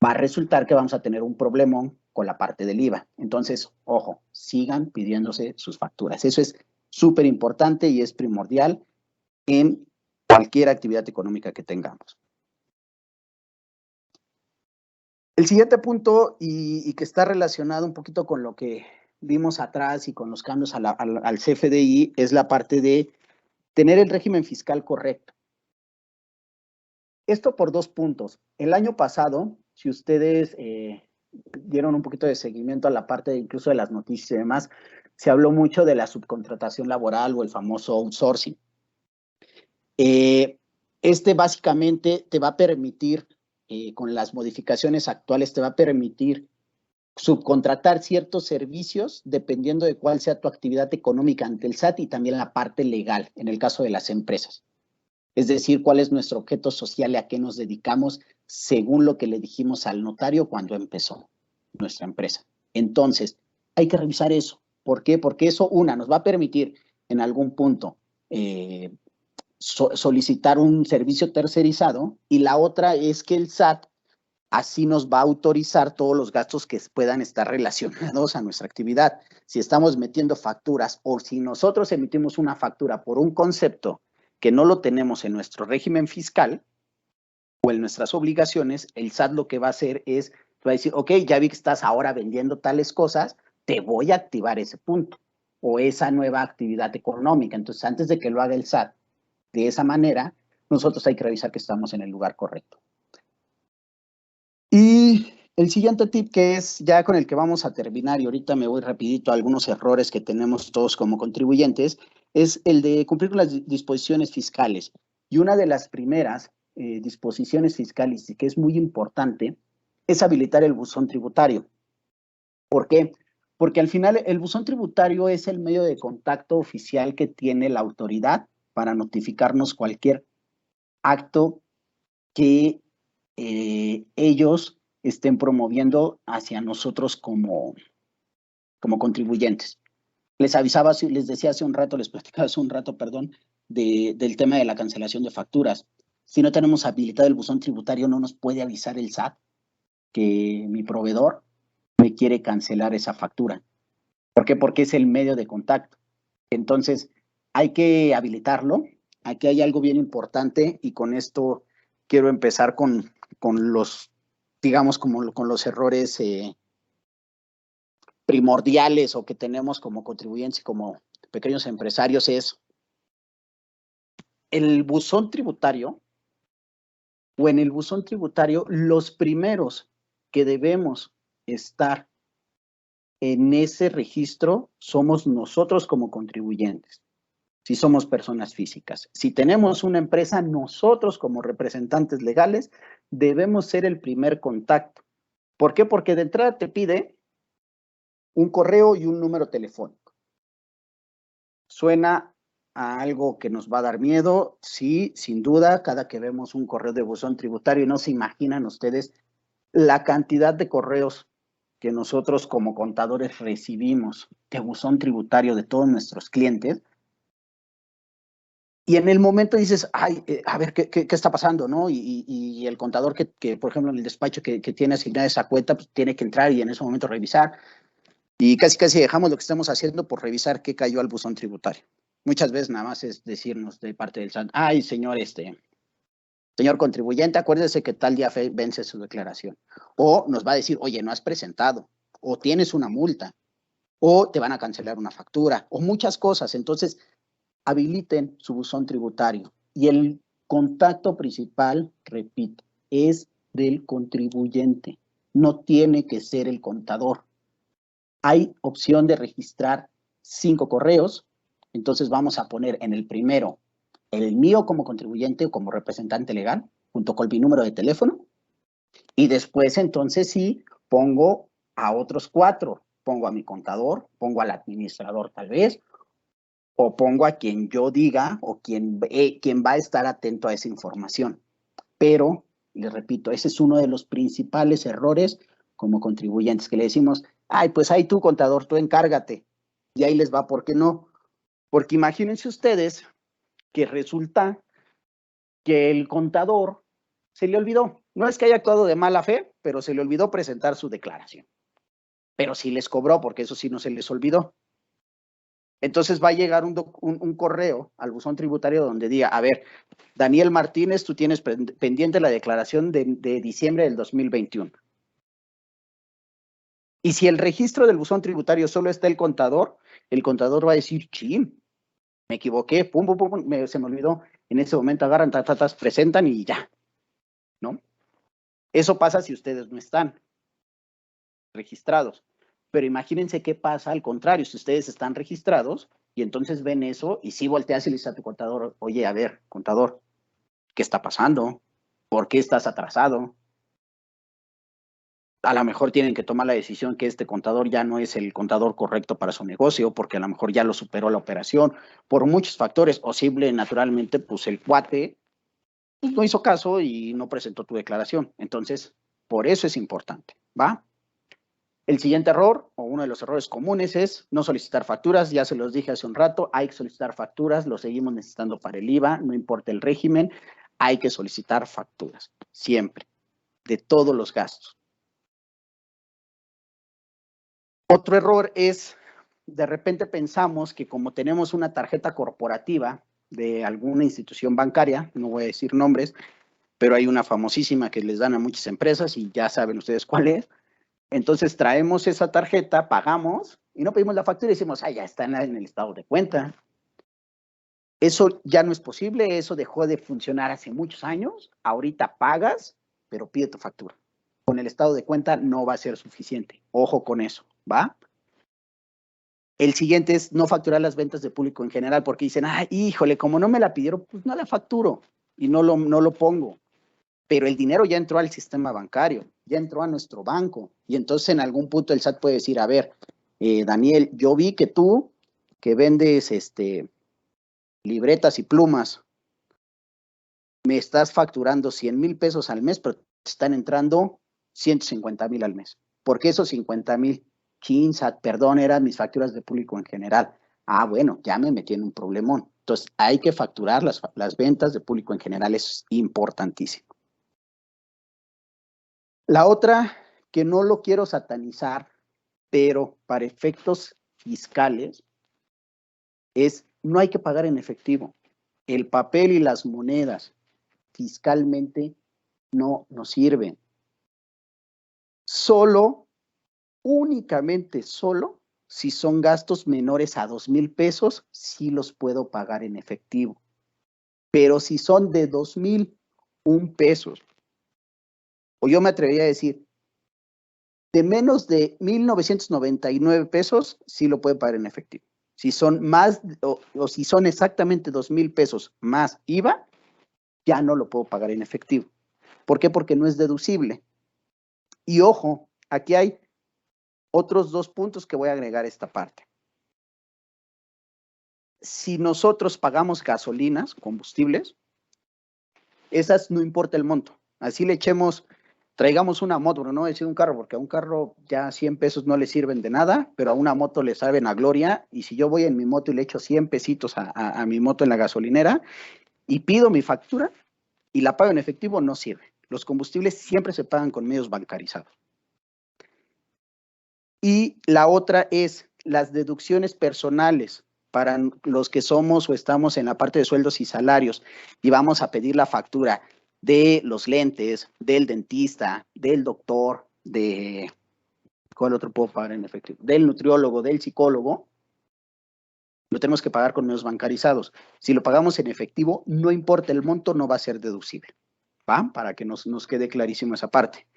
va a resultar que vamos a tener un problemón con la parte del IVA. Entonces, ojo, sigan pidiéndose sus facturas. Eso es súper importante y es primordial en cualquier actividad económica que tengamos. El siguiente punto, y que está relacionado un poquito con lo que vimos atrás y con los cambios al CFDI, es la parte de tener el régimen fiscal correcto. Esto por dos puntos. El año pasado, si ustedes dieron un poquito de seguimiento a la parte incluso de las noticias y demás, se habló mucho de la subcontratación laboral o el famoso outsourcing. Este básicamente te va a permitir, con las modificaciones actuales, te va a permitir subcontratar ciertos servicios dependiendo de cuál sea tu actividad económica ante el SAT y también la parte legal, en el caso de las empresas. Es decir, cuál es nuestro objeto social y a qué nos dedicamos según lo que le dijimos al notario cuando empezó nuestra empresa. Entonces, hay que revisar eso. ¿Por qué? Porque eso, una, nos va a permitir en algún punto solicitar un servicio tercerizado, y la otra es que el SAT así nos va a autorizar todos los gastos que puedan estar relacionados a nuestra actividad. Si estamos metiendo facturas o si nosotros emitimos una factura por un concepto que no lo tenemos en nuestro régimen fiscal o en nuestras obligaciones, el SAT lo que va a hacer es, va a decir, ok, ya vi que estás ahora vendiendo tales cosas, te voy a activar ese punto o esa nueva actividad económica. Entonces, antes de que lo haga el SAT de esa manera, nosotros hay que revisar que estamos en el lugar correcto. Y el siguiente tip, que es ya con el que vamos a terminar, y ahorita me voy rapidito a algunos errores que tenemos todos como contribuyentes, es el de cumplir con las disposiciones fiscales. Y una de las primeras disposiciones fiscales, y que es muy importante, es habilitar el buzón tributario. ¿Por qué? Porque al final el buzón tributario es el medio de contacto oficial que tiene la autoridad para notificarnos cualquier acto que ellos estén promoviendo hacia nosotros como contribuyentes. Les avisaba, les decía hace un rato, les platicaba hace un rato, perdón, del tema de la cancelación de facturas. Si no tenemos habilitado el buzón tributario, no nos puede avisar el SAT que mi proveedor me quiere cancelar esa factura. ¿Por qué? Porque es el medio de contacto. Entonces, hay que habilitarlo. Aquí hay algo bien importante y con esto quiero empezar con los, digamos, con los errores primordiales o que tenemos como contribuyentes y como pequeños empresarios. Es el buzón tributario, o en el buzón tributario, los primeros que debemos estar en ese registro somos nosotros como contribuyentes, si somos personas físicas. Si tenemos una empresa, nosotros como representantes legales debemos ser el primer contacto. ¿Por qué? Porque de entrada te pide un correo y un número telefónico. Suena a algo que nos va a dar miedo, sí, sin duda. Cada que vemos un correo de buzón tributario, no se imaginan ustedes la cantidad de correos que nosotros como contadores recibimos de buzón tributario de todos nuestros clientes. Y en el momento dices, ay, a ver, ¿qué está pasando? ¿No? Y el contador que, por ejemplo, en el despacho que tiene asignada esa cuenta, pues tiene que entrar y en ese momento revisar. Y casi dejamos lo que estamos haciendo por revisar qué cayó al buzón tributario. Muchas veces nada más es decirnos de parte del SAT, ay, señor contribuyente, acuérdese que tal día vence su declaración. O nos va a decir, oye, no has presentado, o tienes una multa, o te van a cancelar una factura, o muchas cosas. Entonces, habiliten su buzón tributario. Y el contacto principal, repito, es del contribuyente. No tiene que ser el contador. Hay opción de registrar 5 correos. Entonces vamos a poner en el primero el mío como contribuyente o como representante legal, junto con mi número de teléfono. Y después entonces sí pongo a otros 4. Pongo a mi contador, pongo al administrador tal vez, o pongo a quien yo diga o quien va a estar atento a esa información. Pero Les repito, ese es uno de los principales errores como contribuyentes, que le decimos, ay, pues ahí tú, contador, tú encárgate. Y ahí les va, ¿por qué no? Porque imagínense ustedes que resulta que el contador se le olvidó. No es que haya actuado de mala fe, pero se le olvidó presentar su declaración. Pero sí les cobró, porque eso sí no se les olvidó. Entonces va a llegar un correo al buzón tributario donde diga, a ver, Daniel Martínez, tú tienes pendiente la declaración de diciembre del 2021. Y si el registro del buzón tributario solo está el contador va a decir, chin, me equivoqué, pum, pum, pum, se me olvidó. En ese momento agarran, presentan y ya, ¿no? Eso pasa si ustedes no están registrados. Pero imagínense qué pasa al contrario, si ustedes están registrados y entonces ven eso y sí volteas y le dices a tu contador, oye, a ver, contador, ¿qué está pasando? ¿Por qué estás atrasado? A lo mejor tienen que tomar la decisión que este contador ya no es el contador correcto para su negocio, porque a lo mejor ya lo superó la operación, por muchos factores, o simple, naturalmente, pues el cuate pues, no hizo caso y no presentó tu declaración. Entonces, por eso es importante, ¿va? El siguiente error, o uno de los errores comunes, es no solicitar facturas. Ya se los dije hace un rato, hay que solicitar facturas, lo seguimos necesitando para el IVA, no importa el régimen, hay que solicitar facturas, siempre, de todos los gastos. Otro error es, de repente pensamos que como tenemos una tarjeta corporativa de alguna institución bancaria, no voy a decir nombres, pero hay una famosísima que les dan a muchas empresas y ya saben ustedes cuál es. Entonces traemos esa tarjeta, pagamos y no pedimos la factura y decimos, ah, ya está en el estado de cuenta. Eso ya no es posible, eso dejó de funcionar hace muchos años. Ahorita pagas, pero pide tu factura. Con el estado de cuenta no va a ser suficiente. Ojo con eso, ¿va? El siguiente es no facturar las ventas de público en general, porque dicen, ah, híjole, como no me la pidieron, pues no la facturo y no lo pongo. Pero el dinero ya entró al sistema bancario, ya entró a nuestro banco. Y entonces en algún punto el SAT puede decir, a ver, Daniel, yo vi que tú, que vendes libretas y plumas, me estás facturando 100,000 pesos al mes, pero te están entrando 150,000 al mes. ¿Por qué esos 50,000? SAT, perdón, eran mis facturas de público en general. Ah, bueno, ya me metí en un problemón. Entonces, hay que facturar las ventas de público en general, es importantísimo. La otra, que no lo quiero satanizar, pero para efectos fiscales, es no hay que pagar en efectivo. El papel y las monedas fiscalmente no nos sirven. Únicamente solo, si son gastos menores a 2,000 pesos, sí los puedo pagar en efectivo. Pero si son de 2,001 pesos, o yo me atrevería a decir, de menos de 1,999 pesos, sí lo puede pagar en efectivo. Si son más, o si son exactamente 2,000 pesos más IVA, ya no lo puedo pagar en efectivo. ¿Por qué? Porque no es deducible. Y ojo, aquí hay otros 2 puntos que voy a agregar a esta parte. Si nosotros pagamos gasolinas, combustibles, esas no importa el monto. Así le echemos, traigamos una moto, pero no voy a decir un carro, porque a un carro ya 100 pesos no le sirven de nada, pero a una moto le saben a gloria. Y si yo voy en mi moto y le echo 100 pesitos a mi moto en la gasolinera y pido mi factura y la pago en efectivo, no sirve. Los combustibles siempre se pagan con medios bancarizados. Y la otra es las deducciones personales para los que somos o estamos en la parte de sueldos y salarios y vamos a pedir la factura de los lentes, del dentista, del doctor, ¿cuál otro puedo pagar en efectivo? Del nutriólogo, del psicólogo, lo tenemos que pagar con medios bancarizados. Si lo pagamos en efectivo, no importa el monto, no va a ser deducible, ¿va? Para que nos quede clarísimo esa parte.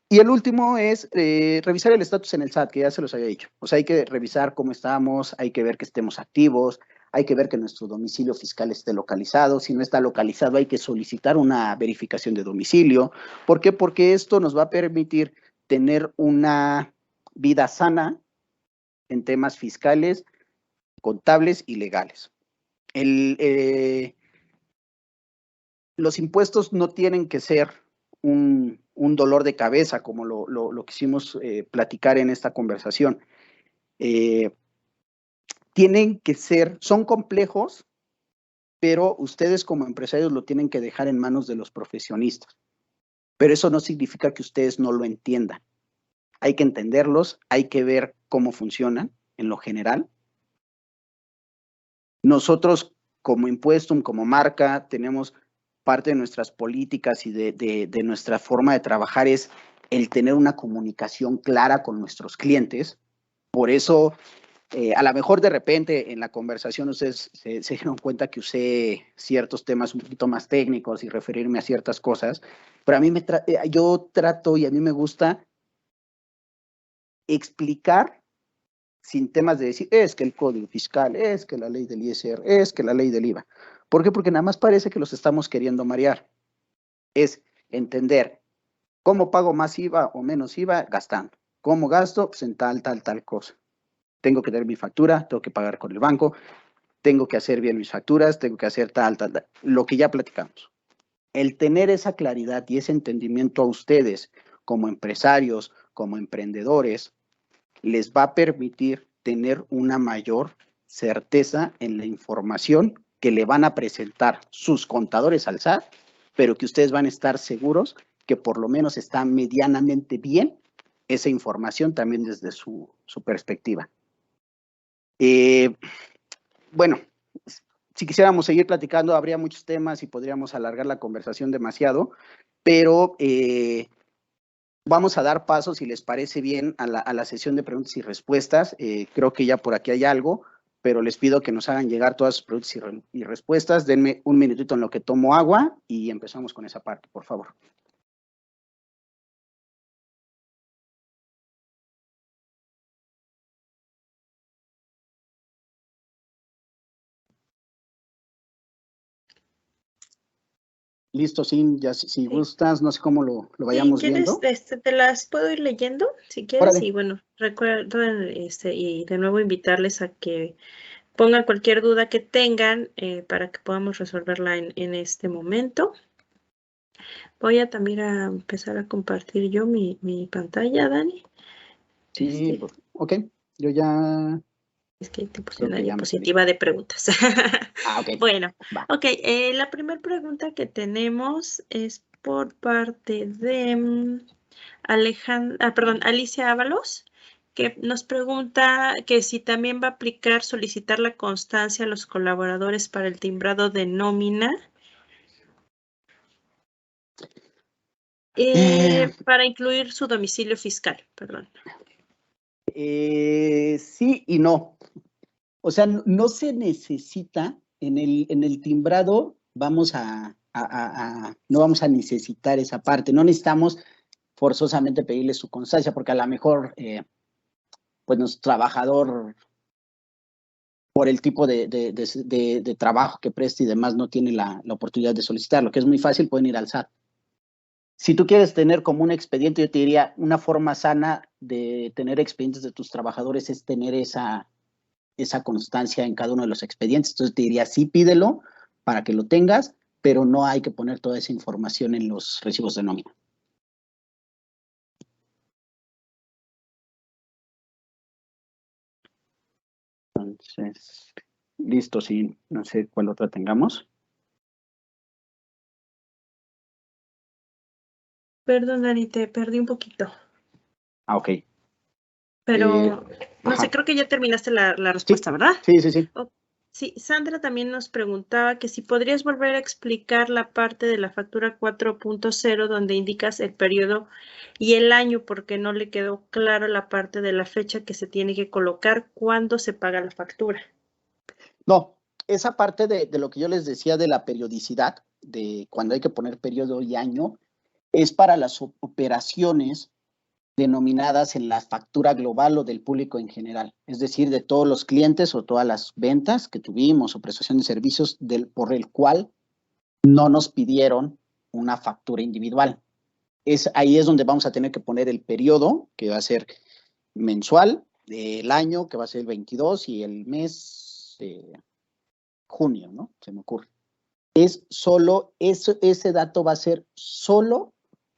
Y el último es revisar el estatus en el SAT, que ya se los había dicho. O sea, hay que revisar cómo estamos, hay que ver que estemos activos, hay que ver que nuestro domicilio fiscal esté localizado. Si no está localizado, hay que solicitar una verificación de domicilio. ¿Por qué? Porque esto nos va a permitir tener una vida sana en temas fiscales, contables y legales. Los impuestos no tienen que ser un dolor de cabeza, como lo quisimos platicar en esta conversación. Tienen que ser, son complejos, pero ustedes como empresarios lo tienen que dejar en manos de los profesionistas. Pero eso no significa que ustedes no lo entiendan. Hay que entenderlos, hay que ver cómo funcionan en lo general. Nosotros como Impuestum, como marca, tenemos parte de nuestras políticas y de nuestra forma de trabajar es el tener una comunicación clara con nuestros clientes. Por eso, a lo mejor de repente en la conversación ustedes se dieron cuenta que usé ciertos temas un poquito más técnicos y referirme a ciertas cosas, pero a mí yo trato y a mí me gusta explicar sin temas de decir, es que el código fiscal, es que la ley del ISR, es que la ley del IVA. ¿Por qué? Porque nada más parece que los estamos queriendo marear. Es entender cómo pago más IVA o menos IVA gastando. ¿Cómo gasto? Pues en tal cosa. Tengo que tener mi factura, tengo que pagar con el banco, tengo que hacer bien mis facturas, tengo que hacer tal. Lo que ya platicamos. El tener esa claridad y ese entendimiento a ustedes como empresarios, como emprendedores, les va a permitir tener una mayor certeza en la información que le van a presentar sus contadores al SAT, pero que ustedes van a estar seguros que por lo menos está medianamente bien esa información también desde su perspectiva. Bueno, si quisiéramos seguir platicando, habría muchos temas y podríamos alargar la conversación demasiado, pero vamos a dar paso, si les parece bien, a la sesión de preguntas y respuestas. Creo que ya por aquí hay algo, pero les pido que nos hagan llegar todas sus preguntas y respuestas. Denme un minutito en lo que tomo agua y empezamos con esa parte, por favor. Listo, sí, ya si gustas, no sé cómo lo vayamos viendo. Te las puedo ir leyendo, si quieres. Órale. Y bueno, recuerdo y de nuevo invitarles a que pongan cualquier duda que tengan para que podamos resolverla en este momento. Voy a también a empezar a compartir yo mi pantalla, Dani. Sí, ok, yo ya... Es que te puse una diapositiva de preguntas. Ok. Bueno, ok, la primera pregunta que tenemos es por parte de Alicia Ábalos, que nos pregunta que si también va a aplicar solicitar la constancia a los colaboradores para el timbrado de nómina. Para incluir su domicilio fiscal, perdón. Sí y no. O sea, no se necesita, en el timbrado no vamos a necesitar esa parte, no necesitamos forzosamente pedirle su constancia, porque a lo mejor, pues nuestro trabajador, por el tipo de trabajo que presta y demás, no tiene la oportunidad de solicitarlo, que es muy fácil, pueden ir al SAT. Si tú quieres tener como un expediente, yo te diría, una forma sana de tener expedientes de tus trabajadores es tener esa constancia en cada uno de los expedientes. Entonces te diría, sí, pídelo para que lo tengas, pero no hay que poner toda esa información en los recibos de nómina. Entonces, listo, sí, no sé cuál otra tengamos. Perdón, Dani, te perdí un poquito. Ah, ok. Pero, no sé, creo que ya terminaste la respuesta, sí, ¿verdad? Sí. Sí, Sandra también nos preguntaba que si podrías volver a explicar la parte de la factura 4.0 donde indicas el periodo y el año, porque no le quedó claro la parte de la fecha que se tiene que colocar cuando se paga la factura. No, esa parte de lo que yo les decía de la periodicidad, de cuando hay que poner periodo y año, es para las operaciones denominadas en la factura global o del público en general, es decir, de todos los clientes o todas las ventas que tuvimos o prestación de servicios por el cual no nos pidieron una factura individual. Ahí es donde vamos a tener que poner el periodo, que va a ser mensual, el año, que va a ser el 22, y el mes junio, ¿no? Se me ocurre. Es solo, ese dato va a ser solo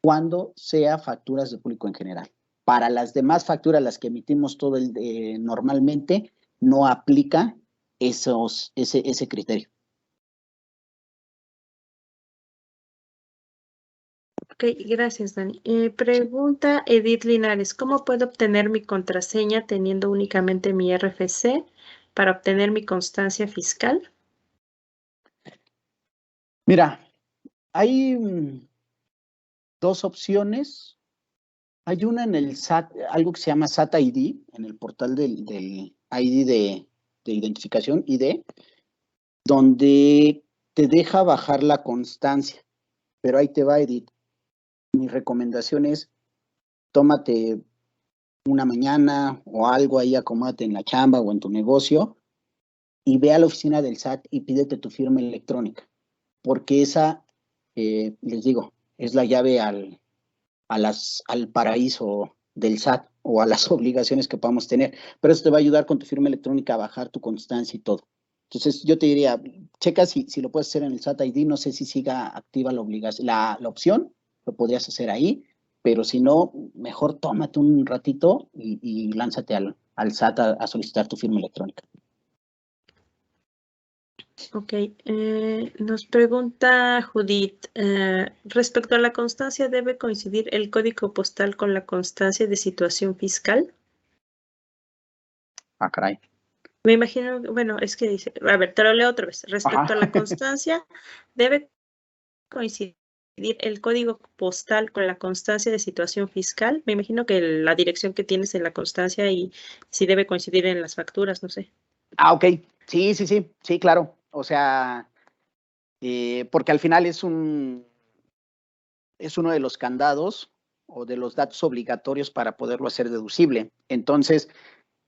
cuando sea facturas de público en general. Para las demás facturas, las que emitimos normalmente, no aplica ese criterio. Ok, gracias, Dani. Pregunta Edith Linares, ¿cómo puedo obtener mi contraseña teniendo únicamente mi RFC para obtener mi constancia fiscal? Mira, hay dos opciones. Hay una en el SAT, algo que se llama SAT ID, en el portal del ID de identificación, ID, donde te deja bajar la constancia. Pero ahí te va, Edith. Mi recomendación es, tómate una mañana o algo ahí, acomódate en la chamba o en tu negocio y ve a la oficina del SAT y pídete tu firma electrónica, porque esa, les digo, es la llave al paraíso del SAT o a las obligaciones que podamos tener, pero eso te va a ayudar con tu firma electrónica a bajar tu constancia y todo. Entonces, yo te diría, checa si lo puedes hacer en el SAT ID, no sé si siga activa la opción, lo podrías hacer ahí, pero si no, mejor tómate un ratito y lánzate al SAT a solicitar tu firma electrónica. Ok, nos pregunta Judith, respecto a la constancia, ¿debe coincidir el código postal con la constancia de situación fiscal? Ah, caray. Me imagino, bueno, es que dice, a ver, te lo leo otra vez. Respecto a la constancia, ¿debe coincidir el código postal con la constancia de situación fiscal? Me imagino que la dirección que tienes en la constancia y si debe coincidir en las facturas, no sé. Ah, ok. Sí, claro. O sea, porque al final es uno de los candados o de los datos obligatorios para poderlo hacer deducible. Entonces,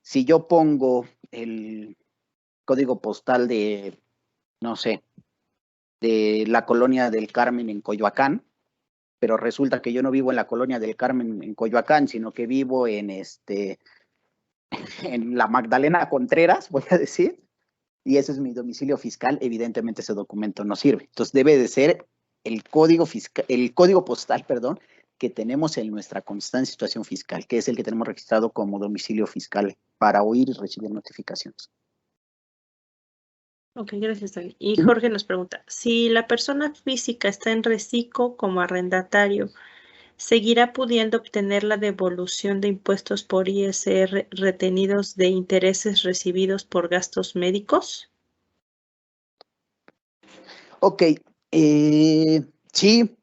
si yo pongo el código postal de, no sé, de la colonia del Carmen en Coyoacán, pero resulta que yo no vivo en la colonia del Carmen en Coyoacán, sino que vivo en la Magdalena Contreras, voy a decir, y ese es mi domicilio fiscal, evidentemente ese documento no sirve. Entonces debe de ser el código postal, perdón, que tenemos en nuestra constante situación fiscal, que es el que tenemos registrado como domicilio fiscal para oír y recibir notificaciones. Ok, gracias, Dani. Y Jorge nos pregunta, si la persona física está en reciclo como arrendatario, ¿seguirá pudiendo obtener la devolución de impuestos por ISR retenidos de intereses recibidos por gastos médicos? Ok, sí.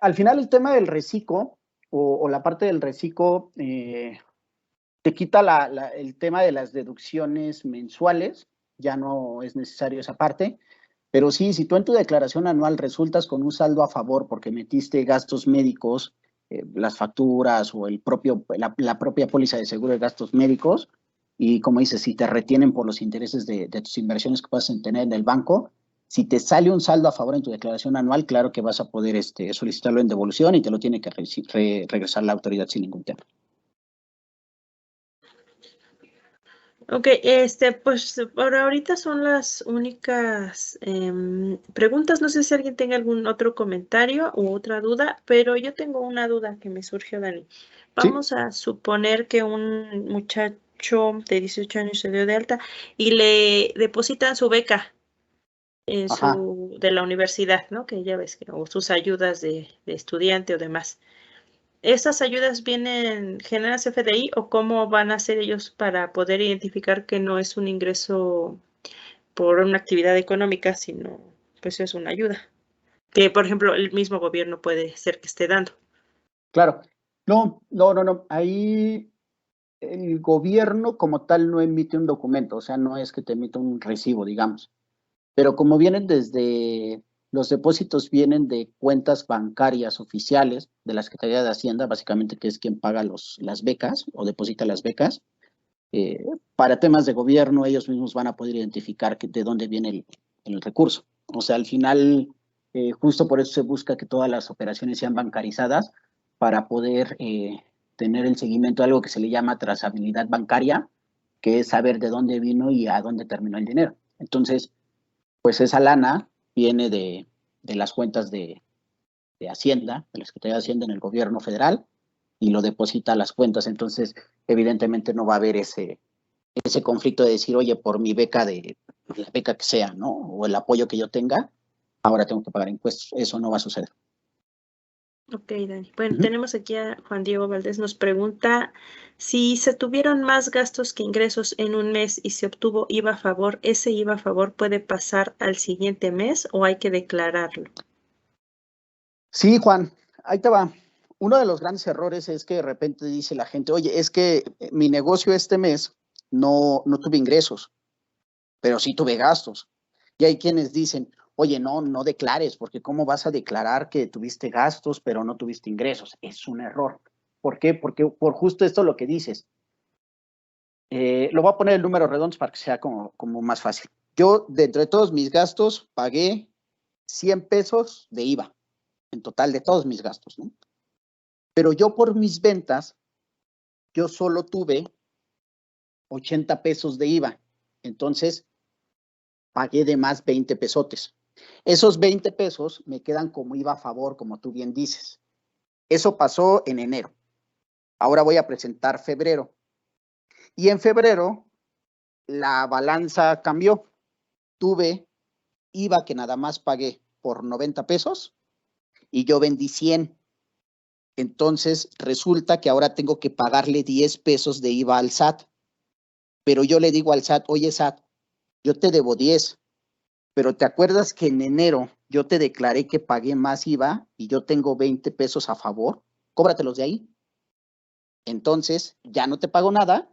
Al final el tema del reciclo o la parte del reciclo te quita el tema de las deducciones mensuales, ya no es necesario esa parte, pero sí, si tú en tu declaración anual resultas con un saldo a favor porque metiste gastos médicos, las facturas o la propia póliza de seguro de gastos médicos, y como dices, si te retienen por los intereses de tus inversiones que puedas tener en el banco, si te sale un saldo a favor en tu declaración anual, claro que vas a poder solicitarlo en devolución y te lo tiene que regresar la autoridad sin ningún tema. Ok, pues por ahorita son las únicas preguntas. No sé si alguien tenga algún otro comentario u otra duda, pero yo tengo una duda que me surgió, Dani. Vamos a suponer que un muchacho de 18 años se dio de alta y le depositan su beca de la universidad, ¿no? Que ya ves, o sus ayudas de estudiante o demás. ¿Esas ayudas generan CFDI o cómo van a hacer ellos para poder identificar que no es un ingreso por una actividad económica, sino pues es una ayuda? Que, por ejemplo, el mismo gobierno puede ser que esté dando. Claro. No. Ahí el gobierno como tal no emite un documento, o sea, no es que te emita un recibo, digamos. Pero como los depósitos vienen de cuentas bancarias oficiales de la Secretaría de Hacienda, básicamente, que es quien paga las becas o deposita las becas, para temas de gobierno ellos mismos van a poder identificar de dónde viene el recurso. O sea, al final, justo por eso se busca que todas las operaciones sean bancarizadas para poder tener el seguimiento de algo que se le llama trazabilidad bancaria, que es saber de dónde vino y a dónde terminó el dinero. Entonces, pues esa lana viene de las cuentas de Hacienda, de la Secretaría de Hacienda en el gobierno federal, y lo deposita a las cuentas. Entonces, evidentemente no va a haber ese conflicto de decir, oye, por mi beca la beca que sea, ¿no? O el apoyo que yo tenga, ahora tengo que pagar impuestos. Eso no va a suceder. Ok, Dani. Bueno, tenemos aquí a Juan Diego Valdés, nos pregunta si se tuvieron más gastos que ingresos en un mes y se obtuvo IVA a favor, ¿ese IVA a favor puede pasar al siguiente mes o hay que declararlo? Sí, Juan, ahí te va. Uno de los grandes errores es que de repente dice la gente, oye, es que mi negocio este mes no tuve ingresos, pero sí tuve gastos. Y hay quienes dicen, oye, no declares, porque ¿cómo vas a declarar que tuviste gastos, pero no tuviste ingresos? Es un error. ¿Por qué? Porque por justo esto lo que dices. Lo voy a poner el número redondo para que sea como más fácil. Yo, dentro de todos mis gastos, pagué 100 pesos de IVA, en total de todos mis gastos, ¿no? Pero yo por mis ventas, yo solo tuve 80 pesos de IVA. Entonces, pagué de más 20 pesotes. Esos 20 pesos me quedan como IVA a favor, como tú bien dices. Eso pasó en enero. Ahora voy a presentar febrero. Y en febrero, la balanza cambió. Tuve IVA que nada más pagué por 90 pesos y yo vendí 100. Entonces, resulta que ahora tengo que pagarle 10 pesos de IVA al SAT. Pero yo le digo al SAT, oye SAT, yo te debo 10, pero ¿te acuerdas que en enero yo te declaré que pagué más IVA y yo tengo 20 pesos a favor? Cóbratelos de ahí. Entonces, ya no te pago nada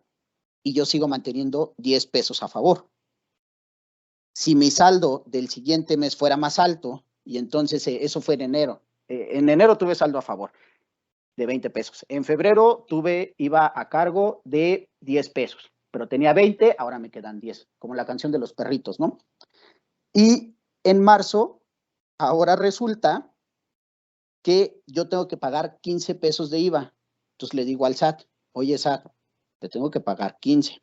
y yo sigo manteniendo 10 pesos a favor. Si mi saldo del siguiente mes fuera más alto, y entonces eso fue en enero tuve saldo a favor de 20 pesos. En febrero tuve IVA a cargo de 10 pesos, pero tenía 20, ahora me quedan 10, como la canción de los perritos, ¿no? Y en marzo, ahora resulta que yo tengo que pagar 15 pesos de IVA. Entonces le digo al SAT, oye SAT, te tengo que pagar 15,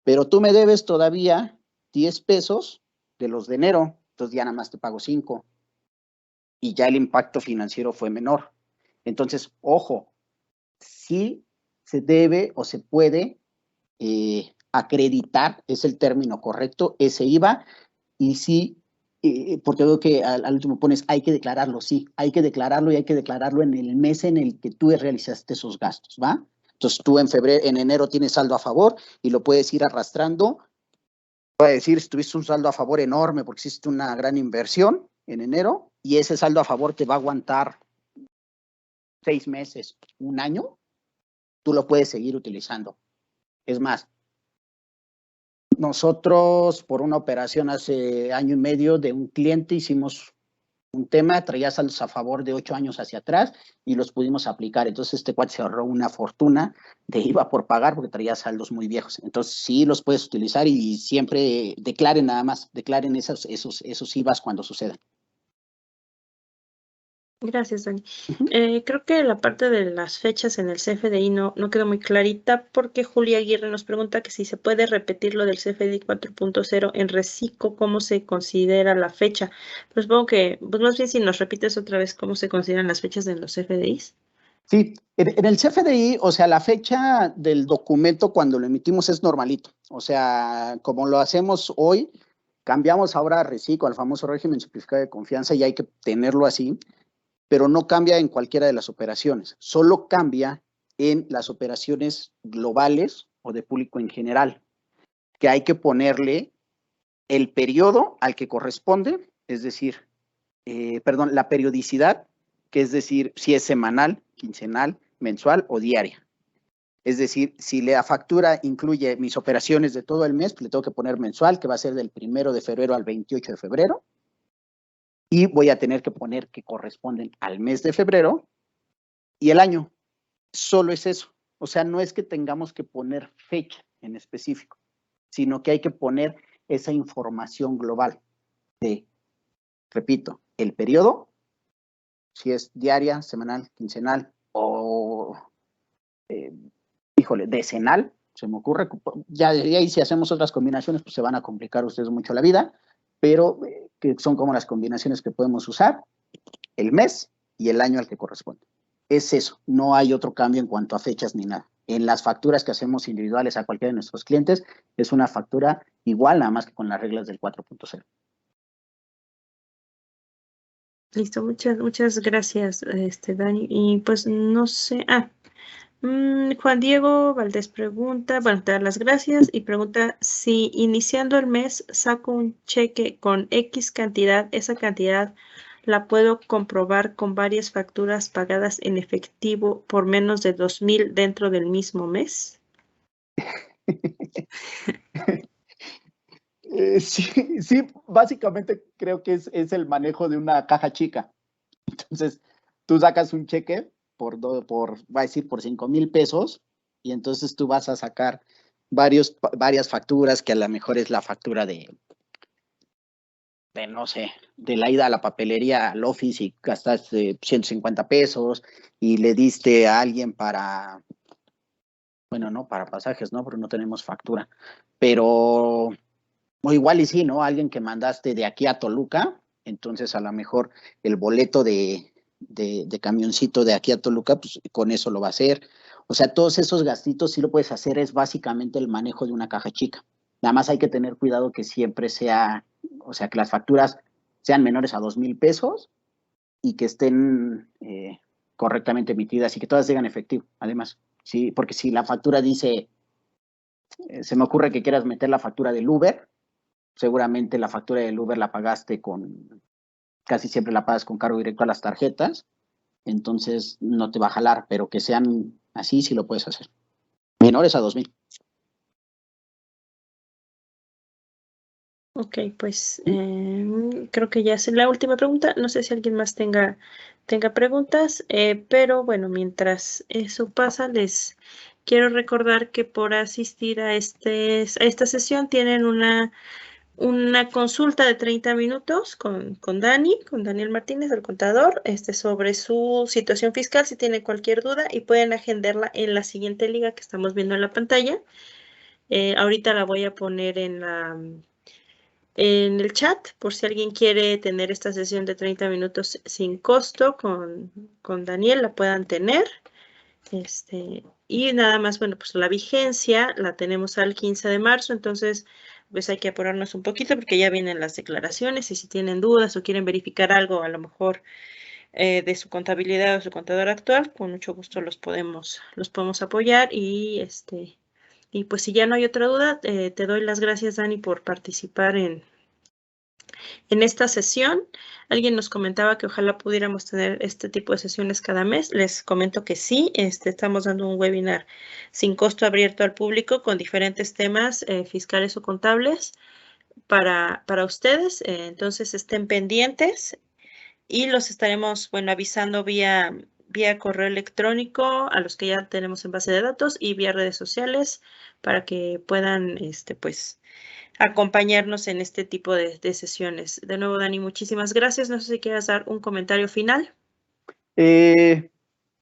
pero tú me debes todavía 10 pesos de los de enero, entonces ya nada más te pago 5 y ya el impacto financiero fue menor. Entonces, ojo, sí se debe o se puede acreditar, es el término correcto, ese IVA, y sí, porque veo que al último pones, hay que declararlo, sí, hay que declararlo y hay que declararlo en el mes en el que tú realizaste esos gastos, ¿va? Entonces tú en enero tienes saldo a favor y lo puedes ir arrastrando. Voy a decir, si tuviste un saldo a favor enorme porque hiciste una gran inversión en enero y ese saldo a favor te va a aguantar 6 meses, un año, tú lo puedes seguir utilizando. Es más, nosotros por una operación hace año y medio de un cliente hicimos un tema, traía saldos a favor de 8 años hacia atrás y los pudimos aplicar. Entonces este cuate se ahorró una fortuna de IVA por pagar porque traía saldos muy viejos. Entonces sí los puedes utilizar y siempre declaren nada más, declaren esos IVAs cuando sucedan. Gracias, Dani. Creo que la parte de las fechas en el CFDI no quedó muy clarita porque Julia Aguirre nos pregunta que si se puede repetir lo del CFDI 4.0 en reciclo, cómo se considera la fecha. Pues supongo que, pues más bien si nos repites otra vez cómo se consideran las fechas de los CFDIs. Sí, en el CFDI, o sea, la fecha del documento cuando lo emitimos es normalito. O sea, como lo hacemos hoy, cambiamos ahora a reciclo, al famoso régimen simplificado de confianza y hay que tenerlo así, pero no cambia en cualquiera de las operaciones, solo cambia en las operaciones globales o de público en general, que hay que ponerle el periodo al que corresponde, es decir, la periodicidad, que es decir, si es semanal, quincenal, mensual o diaria. Es decir, si la factura incluye mis operaciones de todo el mes, pues le tengo que poner mensual, que va a ser del 1 de febrero al 28 de febrero. Y voy a tener que poner que corresponden al mes de febrero y el año. Solo es eso. O sea, no es que tengamos que poner fecha en específico, sino que hay que poner esa información global de, repito, el periodo, si es diaria, semanal, quincenal o, decenal, se me ocurre. Ya de ahí si hacemos otras combinaciones, pues se van a complicar ustedes mucho la vida, pero que son como las combinaciones que podemos usar, el mes y el año al que corresponde. Es eso, no hay otro cambio en cuanto a fechas ni nada. En las facturas que hacemos individuales a cualquiera de nuestros clientes, es una factura igual, nada más que con las reglas del 4.0. Listo, muchas gracias, Dani. Y pues no sé, Juan Diego Valdés pregunta, bueno, te da las gracias y pregunta si iniciando el mes saco un cheque con X cantidad, esa cantidad la puedo comprobar con varias facturas pagadas en efectivo por menos de 2,000 dentro del mismo mes. Sí, básicamente creo que es el manejo de una caja chica. Entonces, tú sacas un cheque va a decir, por 5,000 pesos, y entonces tú vas a sacar varias facturas, que a lo mejor es la factura de no sé, de la ida a la papelería al office y gastaste 150 pesos y le diste a alguien bueno, no para pasajes, ¿no? Porque no tenemos factura, pero o igual y sí, ¿no? Alguien que mandaste de aquí a Toluca, entonces a lo mejor el boleto de camioncito de aquí a Toluca, pues con eso lo va a hacer. O sea, todos esos gastitos sí lo puedes hacer, es básicamente el manejo de una caja chica. Nada más hay que tener cuidado que siempre sea, o sea, que las facturas sean menores a 2,000 pesos y que estén correctamente emitidas y que todas digan efectivo, además. Sí, porque si la factura dice, se me ocurre que quieras meter la factura del Uber, seguramente la factura del Uber la pagaste casi siempre la pagas con cargo directo a las tarjetas, entonces no te va a jalar, pero que sean así, sí lo puedes hacer. Menores a 2,000. Ok, pues creo que ya es la última pregunta. No sé si alguien más tenga preguntas, pero bueno, mientras eso pasa, les quiero recordar que por asistir a esta sesión tienen una consulta de 30 minutos con Daniel Martínez, el contador, sobre su situación fiscal, si tienen cualquier duda, y pueden agendarla en la siguiente liga que estamos viendo en la pantalla. Ahorita la voy a poner en el chat, por si alguien quiere tener esta sesión de 30 minutos sin costo con Daniel, la puedan tener. Y nada más, bueno, pues la vigencia la tenemos al 15 de marzo, entonces pues hay que apurarnos un poquito porque ya vienen las declaraciones y si tienen dudas o quieren verificar algo a lo mejor de su contabilidad o su contador actual, con mucho gusto los podemos apoyar y y pues si ya no hay otra duda, te doy las gracias, Dani, por participar en esta sesión. Alguien nos comentaba que ojalá pudiéramos tener este tipo de sesiones cada mes. Les comento que sí, estamos dando un webinar sin costo abierto al público con diferentes temas fiscales o contables para ustedes. Entonces estén pendientes y los estaremos, bueno, avisando vía correo electrónico a los que ya tenemos en base de datos y vía redes sociales para que puedan, pues, acompañarnos en este tipo de sesiones. De nuevo, Dani, muchísimas gracias. No sé si quieras dar un comentario final.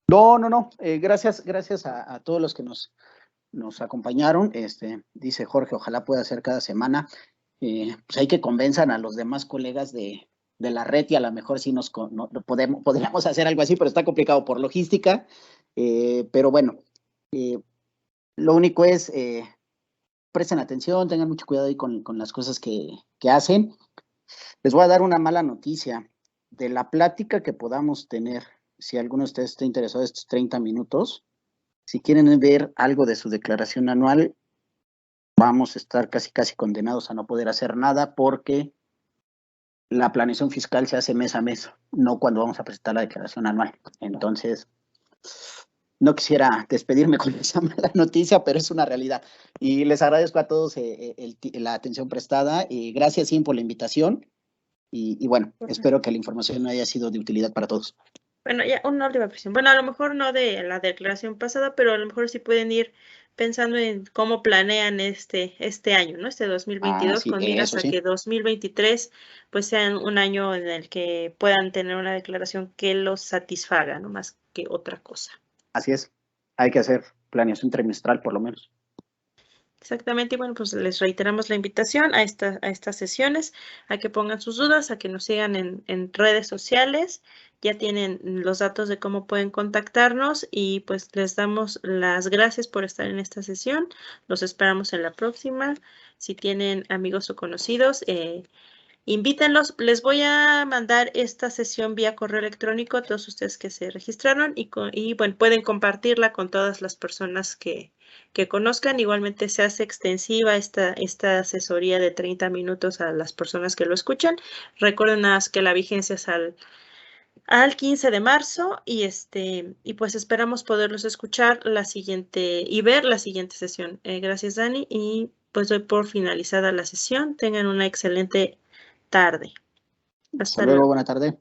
No. Gracias a todos los que nos acompañaron. Dice Jorge, ojalá pueda ser cada semana. Pues hay que convenzan a los demás colegas de la red y a lo mejor sí podríamos hacer algo así, pero está complicado por logística. Pero bueno, lo único es presten atención, tengan mucho cuidado ahí con las cosas que hacen. Les voy a dar una mala noticia. De la plática que podamos tener, si alguno de ustedes está interesado en estos 30 minutos, si quieren ver algo de su declaración anual, vamos a estar casi condenados a no poder hacer nada porque la planeación fiscal se hace mes a mes, no cuando vamos a presentar la declaración anual. Entonces, no quisiera despedirme con esa mala noticia, pero es una realidad. Y les agradezco a todos la atención prestada y gracias, Sim, por la invitación. Y bueno, espero que la información haya sido de utilidad para todos. Bueno, ya una última presión. Bueno, a lo mejor no de la declaración pasada, pero a lo mejor sí pueden ir pensando en cómo planean este año, ¿no? Este 2022, Sí, con miras eso a sí. que 2023 pues sean un año en el que puedan tener una declaración que los satisfaga, no más que otra cosa. Así es. Hay que hacer planeación trimestral, por lo menos. Exactamente, y bueno, pues les reiteramos la invitación a estas sesiones, a que pongan sus dudas, a que nos sigan en redes sociales Ya tienen los datos de cómo pueden contactarnos y pues les damos las gracias por estar en esta sesión. Los esperamos en la próxima. Si tienen amigos o conocidos, invítenlos. Les voy a mandar esta sesión vía correo electrónico a todos ustedes que se registraron y bueno, pueden compartirla con todas las personas que conozcan. Igualmente se hace extensiva esta asesoría de 30 minutos a las personas que lo escuchan. Recuerden nada más que la vigencia es al 15 de marzo y pues esperamos poderlos escuchar la siguiente y ver la siguiente sesión. Gracias, Dani, y pues doy por finalizada la sesión. Tengan una excelente tarde. Hasta luego, buena tarde.